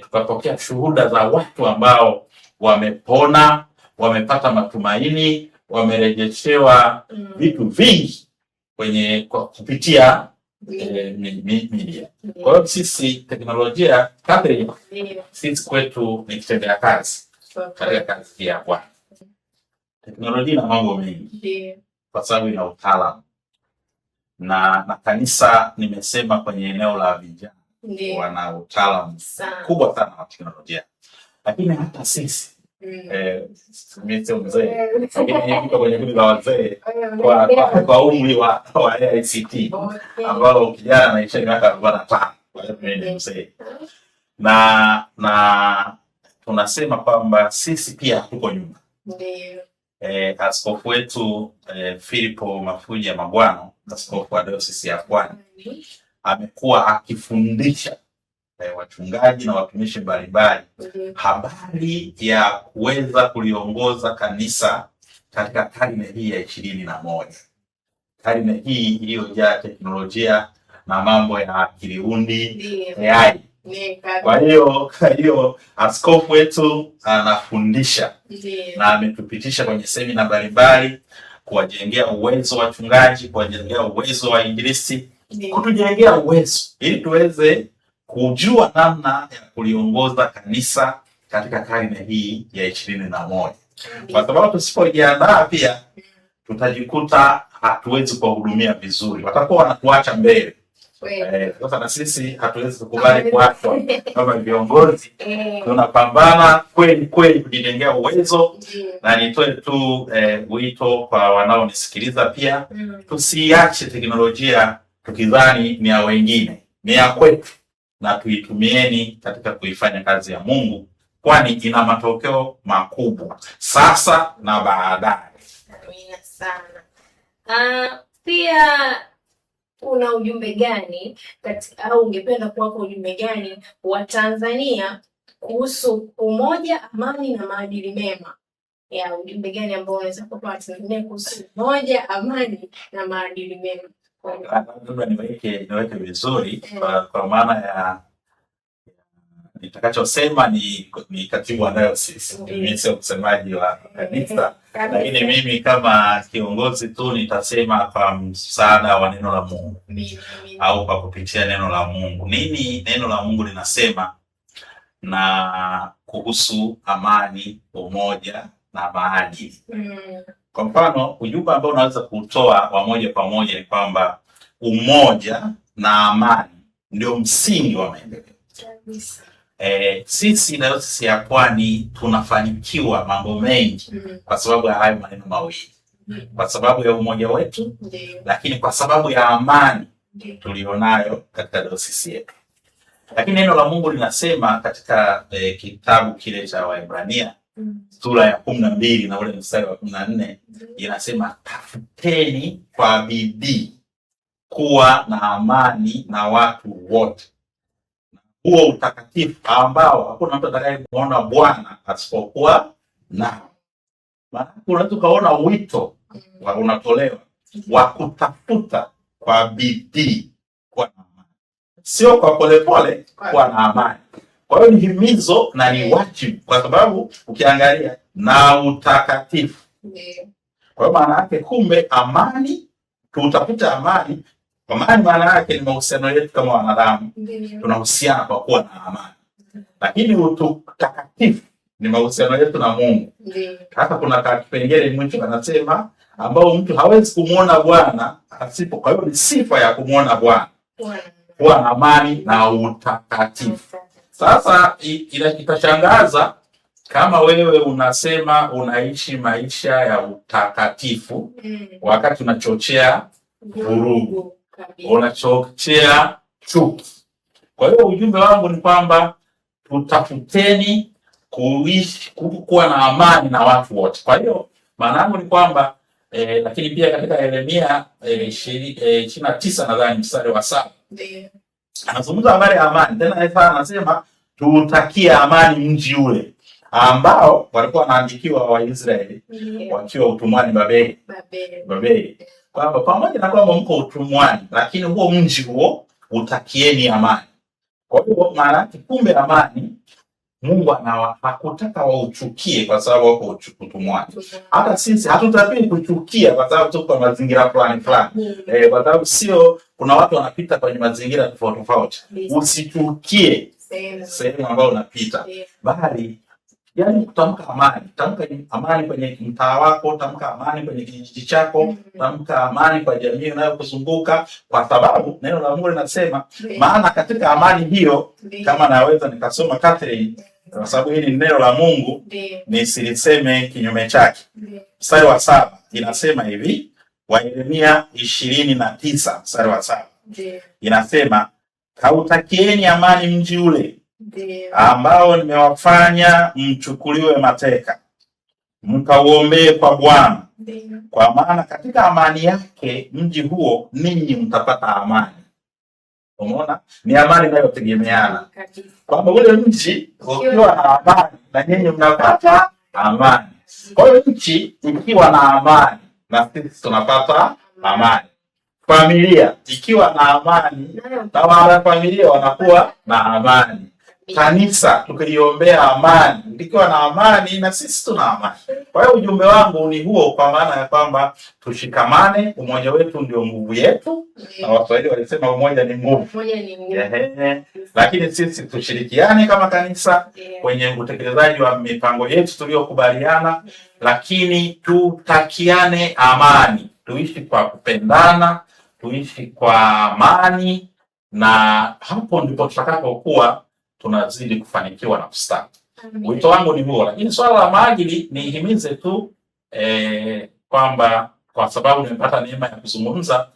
tukapokea shuhuda za watu ambao wamepona, wamepata matumaini, wamerejeshewa vitu vingi kupitia media. Kwa hiyo sisi teknolojia Catherine, sisi kwetu ni kitendea kazi katika kazi hii ya Bwana. Teknolojia ina mambo mengi kwa sababu ina utaalamu na kanisa, nimesema kwenye eneo la vijana wana utaalamu kubwa sana wa teknolojia, lakini hata sisi mimi sio mzee, lakini niko kwenye kundi la wazee kwa umri wa AICT ambao kijana anaisha miaka 45. Kwa hiyo mimi ni mzee, na tunasema kwamba sisi pia tuko nyuma. Askofu wetu Philipo Mafuja Mabwano, askofu wa dayosisi ya Pwani, amekuwa akifundisha wachungaji na watumishi mbalimbali habari ya kuweza kuliongoza kanisa katika karne hii ya 21, karne hii iliyojaa teknolojia na mambo ya akili undi AI. Kwa hiyo askofu wetu anafundisha na ametupitisha kwenye semina mbalimbali kuwajengea uwezo wachungaji, kuwajengea uwezo wa injilisti, kutujengea uwezo ili tuweze kujua namna ya kuliongoza kanisa katika karne hii ya 21. Kwa sababu tusipojiandaa pia tutajikuta hatuwezi kuwahudumia vizuri, watakuwa wanatuacha mbele. Sasa na sisi hatuwezi kukubali kuachwa kama viongozi. Tunapambana kweli kweli kujijengea uwezo, na nitoe tu wito kwa wanaonisikiliza pia, tusiache teknolojia tukidhani ni ya wengine, ni ya kwetu, na tuitumieni katika kuifanya kazi ya Mungu, kwani ina matokeo makubwa sasa na baadaye. Amina sana. Pia una ujumbe gani au ungependa kuwapa ujumbe gani wa Tanzania kuhusu umoja, amani na maadili mema? Ujumbe gani ambao unaweza kuwapa Watanzania kuhusu umoja, amani na maadili mema? Labda niweke vizuri kwa maana ya nitakachosema ni katibu wa dayosisi, mimi sio msemaji wa kanisa, lakini mimi kama kiongozi tu nitasema kwa msaada wa neno la Mungu au kwa kupitia neno la Mungu. Nini neno la Mungu linasema na kuhusu amani, umoja na maadili? Kwa mfano, ujumbe ambao unaweza kutoa wa moja kwa moja ni kwamba umoja na amani ndio msingi wa maendeleo. Sisi dayosisi ya Pwani tunafanikiwa mambo mengi kwa sababu ya hayo maneno mawili, kwa sababu ya umoja wetu, lakini kwa sababu ya amani tulionayo katika dayosisi yetu. Lakini neno la Mungu linasema katika kitabu kile cha Waebrania sura ya 12 na ule mstari wa 14 inasema, tafuteni kwa bidii kuwa na amani na watu wote, huo utakatifu ambao hakuna mtu atakayemwona Bwana asipokuwa nao. Maana unaweza ukaona wito unatolewa wa kutafuta kwa bidii kuwa na amani, sio kwa polepole kuwa na amani. Kwa hiyo ni himizo na ni wajibu, kwa sababu ukiangalia na utakatifu. Kwa hiyo maana yake kumbe amani, tutafuta amani. Amani maana yake ni mahusiano yetu kama wanadamu, tunahusiana kwa kuwa na amani. Lakini utakatifu ni mahusiano yetu na Mungu. Hata kuna kipengele mwisho anasema ambao mtu hawezi kumuona Bwana asipo. Kwa hiyo ni sifa ya kumuona Bwana kuwa na amani na utakatifu. Sasa itashangaza kama wewe unasema unaishi maisha ya utakatifu wakati unachochea vurugu, unachochea chuki. Kwa hiyo ujumbe wangu ni kwamba tutafuteni kuishi kuwa na amani na watu wote. Kwa hiyo maana yangu ni kwamba lakini pia katika Yeremia 29 nadhani mstari wa 7 anazungumza habari ya amani. Tena anasema tutakie amani mji ule ambao walikuwa wanaandikiwa Waisraeli wakiwa utumwani Babeli. Kwamba pamoja na kwamba mko utumwani, lakini huo mji huo utakieni amani. Kwa hiyo maana yake kumbe amani Mungu hakutaka wauchukie kwa sababu wako utumwani. Hata sisi hatutakiwi kuchukia kwa sababu tuko kwa mazingira fulani. Kwa sababu sio, kuna watu wanapita kwenye mazingira tofauti. Usichukie sehemu ambayo unapita. Bali yani kutamka amani. Tamka amani kwenye mtaa wako, tamka amani kwenye kijiji chako, tamka amani kwa jamii unayokuzunguka, kwa sababu neno la Mungu linasema maana katika amani hiyo, kama naweza nikasoma Catherine, kwa sababu hili ni neno la Mungu, nisiliseme kinyume chake. Mstari wa 7 inasema hivi, wa Yeremia 29 mstari wa 7 inasema, kautakieni amani mji ule ambao nimewafanya mchukuliwe mateka, mkauombee kwa Bwana, kwa maana katika amani yake mji huo ninyi mtapata amani. Umeona, ni amani inayotegemeana, kwamba ule mji ukiwa na amani na nyinyi mnapata amani. Kwa hiyo nchi ikiwa na amani na sisi tunapata amani. Familia ikiwa na amani na wana familia wanakuwa na amani. Kanisa tukiliombea amani, likiwa na amani na sisi tuna amani. Kwa hiyo ujumbe wangu ni huo, kwa maana ya kwamba tushikamane, umoja wetu ndio nguvu yetu. Na Waswahili walisema umoja ni nguvu. Lakini sisi tushirikiane kama kanisa kwenye utekelezaji wa mipango yetu tuliyokubaliana, lakini tutakiane amani, tuishi kwa kupendana, tuishi kwa amani, na hapo ndipo tutakapokuwa tunazidi kufanikiwa na kustawi. Wito wangu ni huo, lakini swala la maadili nihimize tu kwamba kwa sababu nimepata neema ya kuzungumza,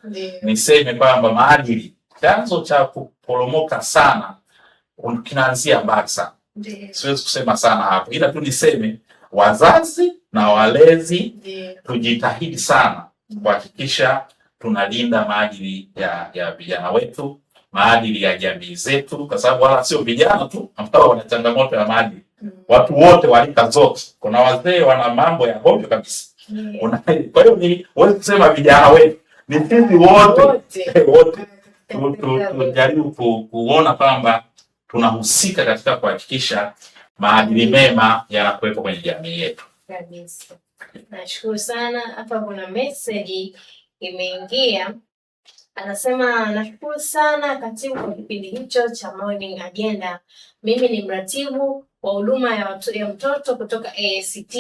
niseme kwamba maadili, chanzo cha kuporomoka sana kinaanzia mbali sana. Siwezi kusema sana hapo, ila tu niseme wazazi na walezi tujitahidi sana kuhakikisha tunalinda maadili ya vijana wetu, maadili ya jamii zetu, kwa sababu wala sio vijana tu ambao wana changamoto ya maadili. Watu wote walika zote. Kuna wazee wana mambo ya hovyo kabisa. Kwa hiyo ni wewe kusema vijana wetu, ni sisi wote tujaribu kuona kwamba tunahusika katika kuhakikisha maadili mema yanakuwepo kwenye jamii yetu. Kabisa. Nashukuru sana. Hapa kuna message imeingia. Anasema nashukuru sana katibu kwa kipindi hicho cha Morning Agenda. Mimi ni mratibu wa huduma ya mtoto kutoka ACT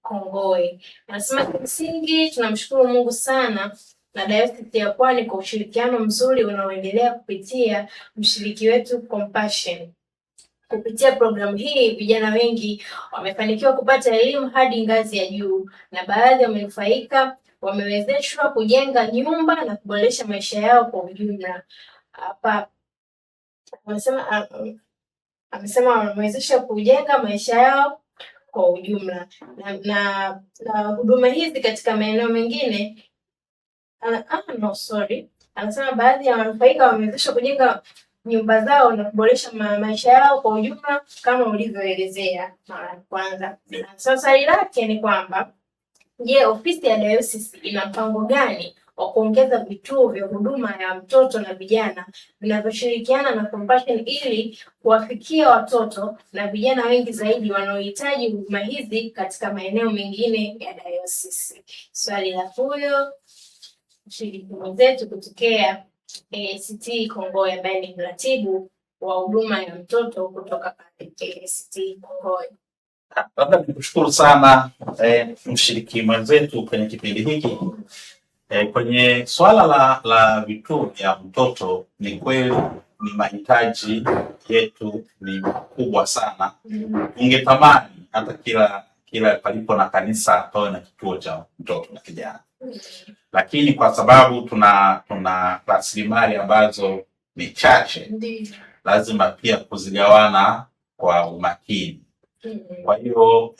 Kongoe. Anasema kimsingi tunamshukuru Mungu sana na Dayosisi ya Pwani kwa ushirikiano mzuri unaoendelea kupitia mshiriki wetu Compassion. Kupitia programu hii vijana wengi wamefanikiwa kupata elimu hadi ngazi ya juu na baadhi wamenufaika wamewezeshwa kujenga nyumba na kuboresha maisha yao kwa ujumla. Hapa amesema wamewezeshwa kujenga maisha yao kwa ujumla na huduma hizi katika maeneo mengine. Anasema baadhi ya wanufaika wamewezeshwa kujenga nyumba zao na kuboresha maisha yao kwa ujumla kama ulivyoelezea mara ya kwanza. Sasa swali lake ni kwamba je, ofisi ya Dayosisi ina mpango gani wa kuongeza vituo vya huduma ya mtoto na vijana vinavyoshirikiana na Compassion ili kuwafikia watoto na vijana wengi zaidi wanaohitaji huduma hizi katika maeneo mengine ya Dayosisi? Swali la huyo mshiriki mwenzetu kutokea ACT Kongowe ambaye ni mratibu wa huduma ya mtoto kutoka ACT Kongowe. Labda nikushukuru sana mshiriki mwenzetu kwenye kipindi hiki. Kwenye swala la vituo vya mtoto, ni kweli ni mahitaji yetu ni makubwa sana. Ungetamani hata kila palipo na kanisa pawe na kituo cha mtoto na kijana, lakini kwa sababu tuna rasilimali ambazo ni chache, lazima pia kuzigawana kwa umakini. Kwa hiyo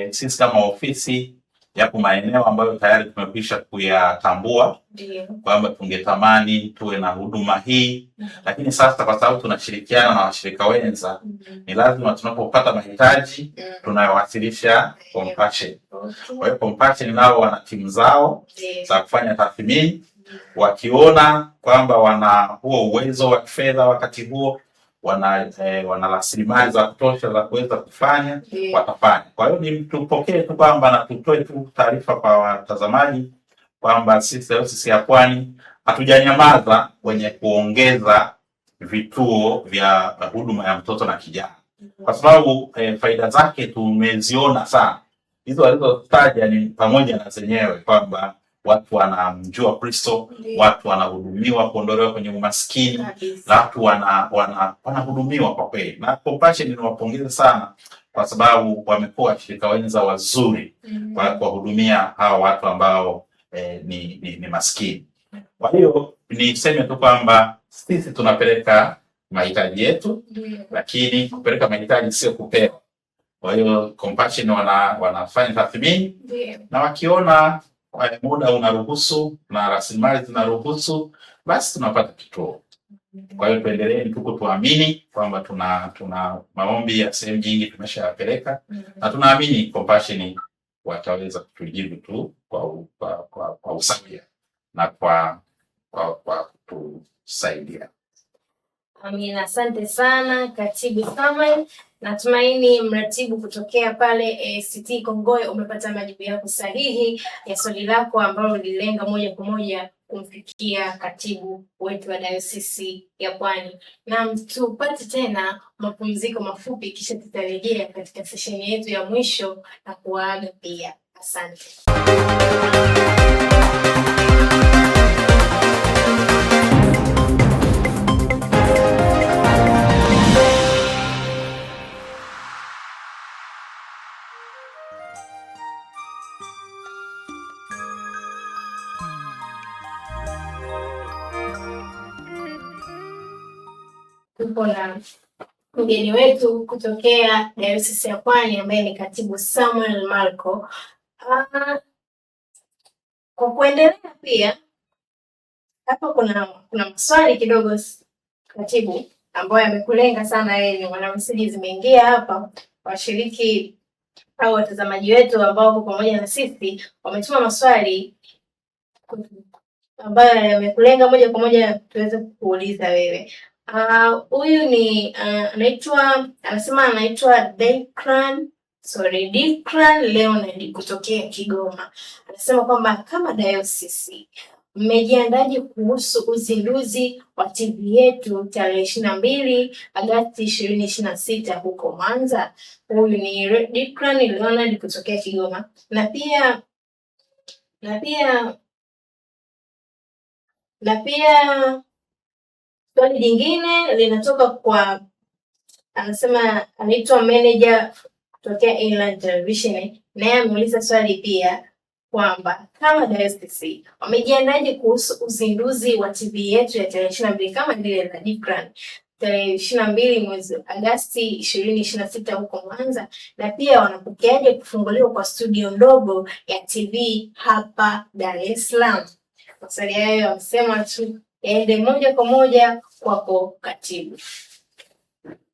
sisi kama ofisi, yapo maeneo ambayo tayari tumekwisha kuyatambua kwamba tungetamani tuwe na huduma hii, lakini sasa kwa sababu tunashirikiana na washirika wenza, ni lazima tunapopata mahitaji tunayowasilisha Compassion. Kwa hiyo Compassion nao wana timu zao za kufanya tathmini, wakiona kwamba wana huo uwezo wa kifedha wakati huo, wana rasilimali za kutosha za kuweza kufanya, watafanya. Kwa hiyo ni tupokee tu kwamba na tutoe tu taarifa kwa watazamaji kwamba sisi Dayosisi ya Pwani hatujanyamaza kwenye kuongeza vituo vya huduma ya mtoto na kijana, kwa sababu faida zake tumeziona sana. Hizo walizotaja ni pamoja na zenyewe kwamba watu wanamjua Kristo, watu wanahudumiwa kuondolewa kwenye umaskini, watu wanahudumiwa kwa kweli. Na Compassion ninawapongeza sana kwa sababu wamekuwa washirika wenza wazuri kwa kuwahudumia hawa watu ambao ni maskini. Kwa hiyo niseme tu kwamba sisi tunapeleka mahitaji yetu, lakini kupeleka mahitaji sio kupewa. Kwa hiyo Compassion wanafanya tathmini, na wakiona muda unaruhusu na rasilimali zinaruhusu, basi tunapata kituo. Kwa hiyo tuendelee tuamini kwamba tuna maombi ya sehemu nyingi tumeshayapeleka, na tunaamini Compassion wataweza kutujibu tu kwa usahihi na kwa kutusaidia. Amina, asante sana Katibu Samuel. Natumaini mratibu kutokea pale ACT Kongowe umepata majibu yako sahihi ya swali lako ambalo lililenga moja kwa moja kumfikia katibu wetu wa Dayosisi ya Pwani. Na tupate tena mapumziko mafupi, kisha tutarejea katika sesheni yetu ya mwisho na kuaga pia. Asante. Tupo na mgeni wetu kutokea Dayosisi ya Pwani ambaye ni Katibu Samuel Marco. Kwa kuendelea pia hapa kuna maswali kidogo Katibu, ambayo yamekulenga sana wewe. Wana meseji zimeingia hapa, washiriki au watazamaji wetu ambao wako pamoja na sisi wametuma maswali ambayo yamekulenga moja kwa moja tuweze kuuliza wewe. Huyu ni anasema anaitwa Declan Leonard kutokea Kigoma. Anasema kwamba kama Dayosisi mmejiandaje kuhusu uzinduzi wa TV yetu tarehe 22 Agosti 2026 huko Mwanza? Huyu ni Declan Leonard kutokea Kigoma. Na pia swali jingine linatoka kwa, anasema anaitwa manager kutokea Inland Television, naye ameuliza swali pia kwamba kama dayosisi wamejiandaje kuhusu uzinduzi wa TV yetu ya tarehe 22 kama vile la Dikran tarehe 22 mwezi Agosti 2026 huko Mwanza, na pia wanapokeaje kufunguliwa kwa studio ndogo ya TV hapa Dar es Salaam. Maswali hayo wamesema tu yaende moja kwa moja kwako katibu.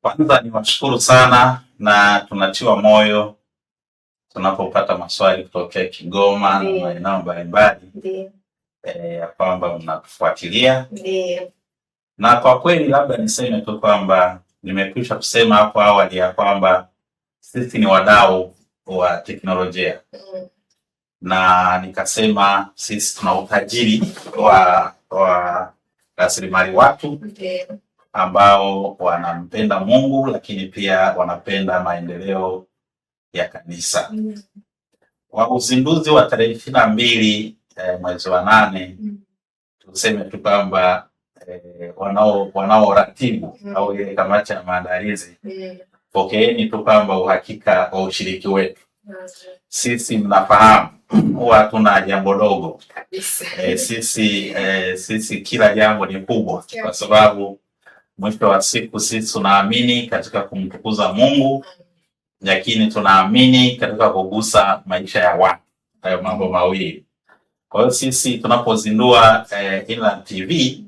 Kwanza ni washukuru sana na tunatiwa moyo tunapopata maswali kutokea Kigoma na maeneo mbalimbali ya kwamba mnatufuatilia. Na kwa kweli labda niseme tu kwamba nimekwisha kusema hapo awali ya kwamba sisi ni wadau wa teknolojia. Na nikasema sisi tuna utajiri wa rasilimali watu ambao wanampenda Mungu lakini pia wanapenda maendeleo ya kanisa. Kwa uzinduzi wa tarehe 22 mwezi wa 8, tuseme tu kwamba wanaoratibu au ile kamati ya maandalizi, pokeeni tu kwamba uhakika wa ushiriki wetu. Sisi mnafahamu huwa tuna jambo dogo. Sisi kila jambo ni kubwa, kwa sababu mwisho wa siku sisi tunaamini katika kumtukuza Mungu, lakini tunaamini katika kugusa maisha ya watu. Hayo mambo mawili. Kwa hiyo sisi tunapozindua Inland TV,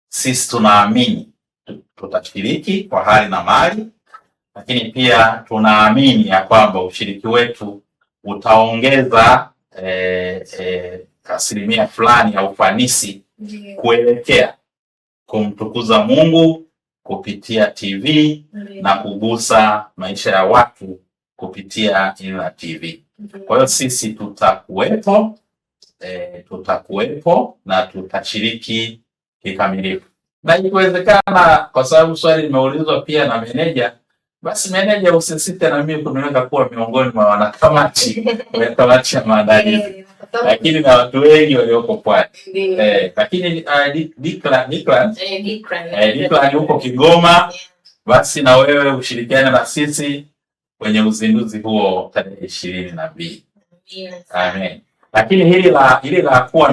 sisi tunaamini tutashiriki kwa hali na mali, lakini pia tunaamini ya kwamba ushiriki wetu utaongeza asilimia fulani ya ufanisi kuelekea kumtukuza Mungu kupitia TV na kugusa maisha ya watu kupitia Inland TV. Kwa hiyo sisi tutakuwepo na tutashiriki kikamilifu. Na ikiwezekana, kwa sababu swali limeulizwa pia na meneja, basi meneja usisite na mimi kuniweka kuwa miongoni mwa wanakamati wa kamati ya maandalizi, lakini na watu wengi walioko Pwani. Lakini Dikran huko Kigoma, basi na wewe ushirikiane na sisi kwenye uzinduzi huo tarehe 22. Amen. Lakini hili la kuwa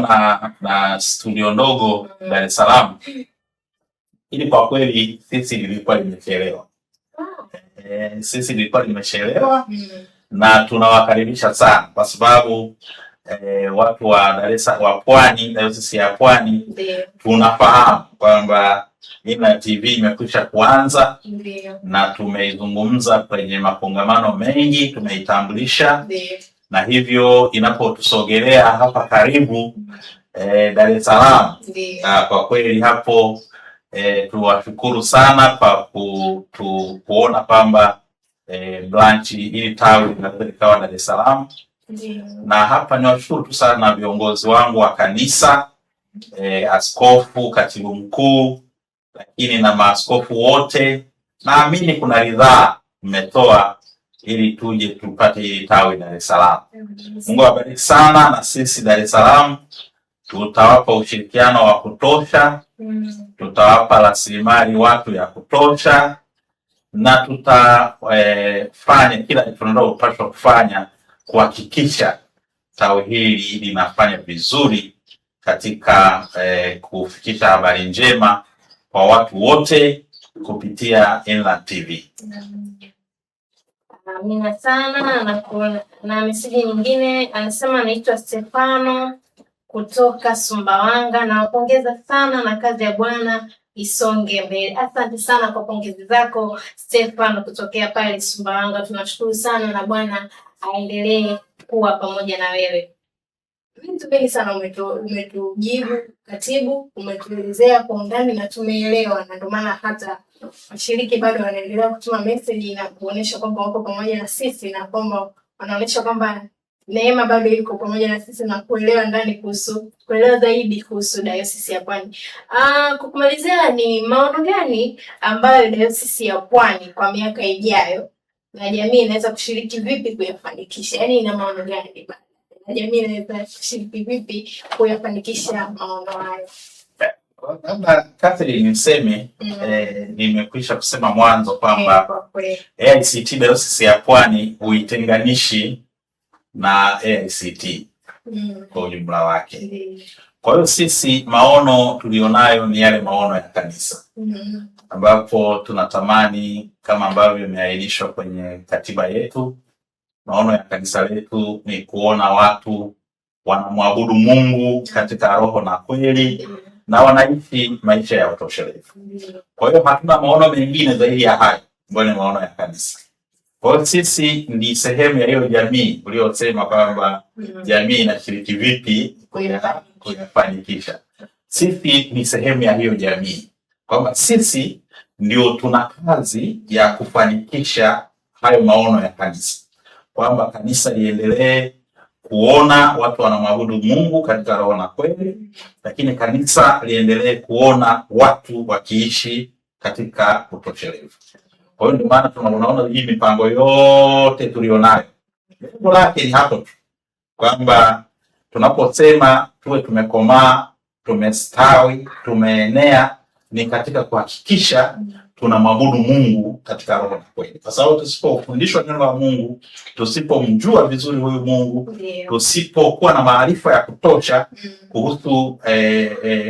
na studio ndogo Dar es Salaam, ili kwa kweli sisi lilikuwa limechelewa. Sisi lilikuwa limechelewa na tunawakaribisha sana kwa sababu watu wa Dar es Salaam wa Pwani, dayosisi ya Pwani, tunafahamu kwamba Inland TV imekwisha kuanza na tumeizungumza kwenye makongamano mengi, tumeitambulisha. Na hivyo inapotusogelea hapa karibu Dar es Salaam, kwa kweli hapo tuwashukuru sana kwa kuona kwamba branch ili tawi linaweza likawa Dar es Salaam. Na hapa niwashukuru tu sana viongozi wangu wa kanisa, askofu, katibu mkuu, lakini na maaskofu wote. Naamini kuna ridhaa mmetoa ili tuje tupate hili tawi Dar es Salaam. Mungu awabariki sana, na sisi Dar es Salaam tutawapa ushirikiano wa kutosha, tutawapa rasilimali watu ya kutosha, na tutafanya kila tunalopaswa kufanya kuhakikisha tawi hili linafanya vizuri katika kufikisha habari njema kwa watu wote kupitia Inland TV. Amina sana. Na meseji nyingine anasema anaitwa Stefano kutoka Sumbawanga, na wapongeza sana na kazi ya Bwana isonge mbele. Asante sana kwa pongezi zako Stefano kutokea pale Sumbawanga. Tunashukuru sana na Bwana aendelee kuwa pamoja na wewe. Vitu vingi sana umetujibu katibu, umetuelezea kwa undani na tumeelewa, na ndio maana hata washiriki bado wanaendelea kutuma message na kuonesha kwamba wako pamoja na sisi, na kwamba wanaonesha kwamba neema bado iko pamoja na sisi na kuelewa zaidi kuhusu dayosisi ya Pwani. Kukumalizia, ni maono gani ambayo dayosisi ya Pwani kwa miaka ijayo na jamii inaweza kushiriki vipi kuyafanikisha? Yaani ina maono gani na jamii inaweza kushiriki vipi kuyafanikisha maono hayo? Labda Catherine niseme, nimekwisha kusema mwanzo kwamba AICT dayosisi ya Pwani huitenganishi na AICT. kwa ujumla wake. Kwa hiyo sisi maono tulionayo ni yale maono ya kanisa, ambapo tunatamani kama ambavyo imeainishwa kwenye katiba yetu, maono ya kanisa letu ni kuona watu wanamwabudu Mungu katika roho na kweli na wanaishi maisha ya utoshelevu. Kwa hiyo hatuna maono mengine zaidi ya hayo ambayo ni maono ya kanisa. Kwa hiyo sisi ni sehemu ya hiyo jamii uliosema kwamba jamii inashiriki vipi kuyafanikisha. Sisi ni sehemu ya hiyo jamii, kwamba sisi ndio tuna kazi ya kufanikisha hayo maono ya kanisa, kwamba kanisa liendelee kuona watu wanamwabudu Mungu katika roho na kweli, lakini kanisa liendelee kuona watu wakiishi katika utoshelevu. Kwa hiyo ndio maana tunaona hii mipango yote tulionayo, lengo lake ni hapo tu, kwamba tunaposema tuwe tumekomaa, tumestawi, tumeenea, ni katika kuhakikisha tunamwabudu Mungu katika roho na kweli. Kwa sababu tusipofundishwa neno la Mungu, tusipomjua vizuri huyu Mungu, tusipokuwa na maarifa ya kutosha kuhusu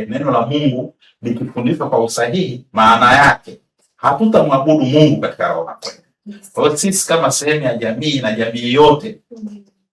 neno la Mungu likifundishwa kwa usahihi, maana yake hatutamwabudu Mungu katika roho na kweli. Kwa hiyo sisi kama sehemu ya jamii na jamii yote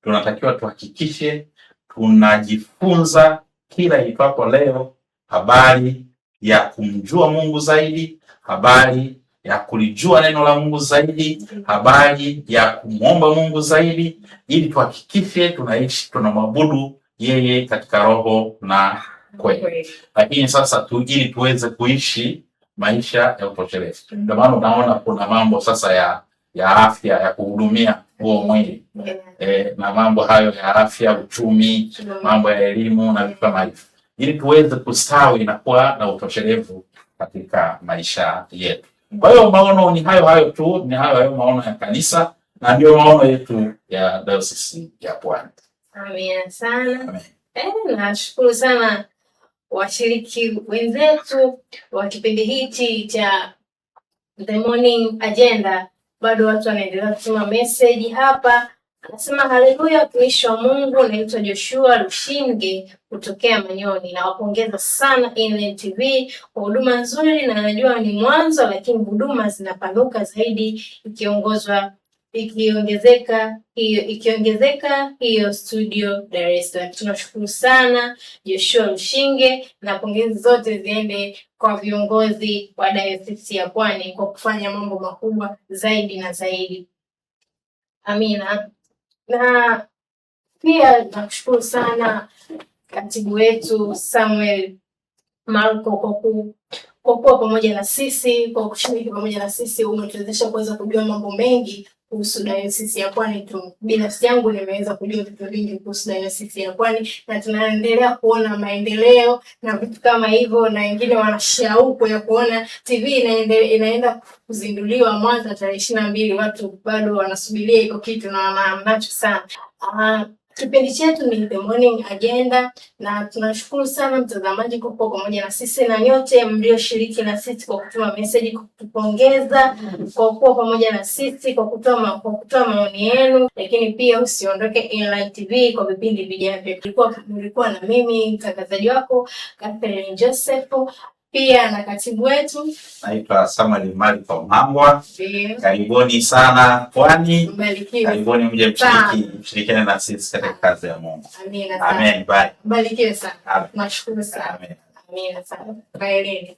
tunatakiwa tuhakikishe tunajifunza kila itwapo leo habari ya kumjua Mungu zaidi, habari ya kulijua neno la Mungu zaidi, habari ya kumwomba Mungu zaidi, ili tuhakikishe tunaishi tunamwabudu yeye katika roho na kweli. Lakini sasa ili tuweze kuishi maisha ya utoshelevu, ndio maana unaona kuna mambo sasa ya afya, ya kuhudumia huo mwili, na mambo hayo ya afya, uchumi, mambo ya elimu na vitu kama hivyo, ili tuweze kustawi na kuwa na utoshelevu katika maisha yetu. Kwa hiyo maono ni hayo tu, ni hayo maono ya kanisa, na ndio maono yetu ya Dayosisi ya Pwani. Amina sana. Nashukuru sana washiriki wenzetu wa kipindi hichi cha The Morning Agenda. Bado watu wanaendelea kutuma message hapa. Anasema haleluya, watumishi wa Mungu, naitwa Joshua Lushinge kutokea Manyoni. Nawapongeza sana Inland TV kwa huduma nzuri, na najua ni mwanzo, lakini huduma zinapanuka zaidi ikiongezeka hiyo studio Dar es Salaam. Tunashukuru sana Joshua Lushinge, na pongezi zote ziende kwa viongozi wa Dayosisi ya Pwani kwa kufanya mambo makubwa zaidi na zaidi. Amina. Na pia nakushukuru sana katibu wetu Samuel Marco kwa kuwa pamoja na sisi, kwa kushiriki pamoja na sisi. Umetuwezesha kuweza kujua mambo mengi kuhusu Dayosisi ya Pwani tu. Binafsi yangu nimeweza kujua vitu vingi kuhusu Dayosisi ya Pwani, na tunaendelea kuona maendeleo na vitu kama hivyo, na wengine wana shauku ya kuona TV inaenda kuzinduliwa Mwanza tarehe 22. Watu bado wanasubiria iko kitu na wanaamnacho sana. Kipindi chetu ni The Morning Agenda, na tunashukuru sana mtazamaji kwa kuwa pamoja na sisi, na nyote mlioshiriki na sisi kwa kutuma message, kwa kutupongeza, kwa kuwa pamoja na sisi, kwa kutoa maoni yenu. Lakini pia usiondoke Inland TV kwa vipindi vijavyo. Nilikuwa na mimi mtangazaji wako Catherine Joseph, pia na katibu wetu naitwa Samuel Marco Mhambwa. Karibuni sana Pwani. Karibuni mje mshirikiane na sisi katika kazi ya Mungu. Amina. Amen. Bye. Barikiwe sana. Nashukuru sana. Amen. Amina sana. Bye.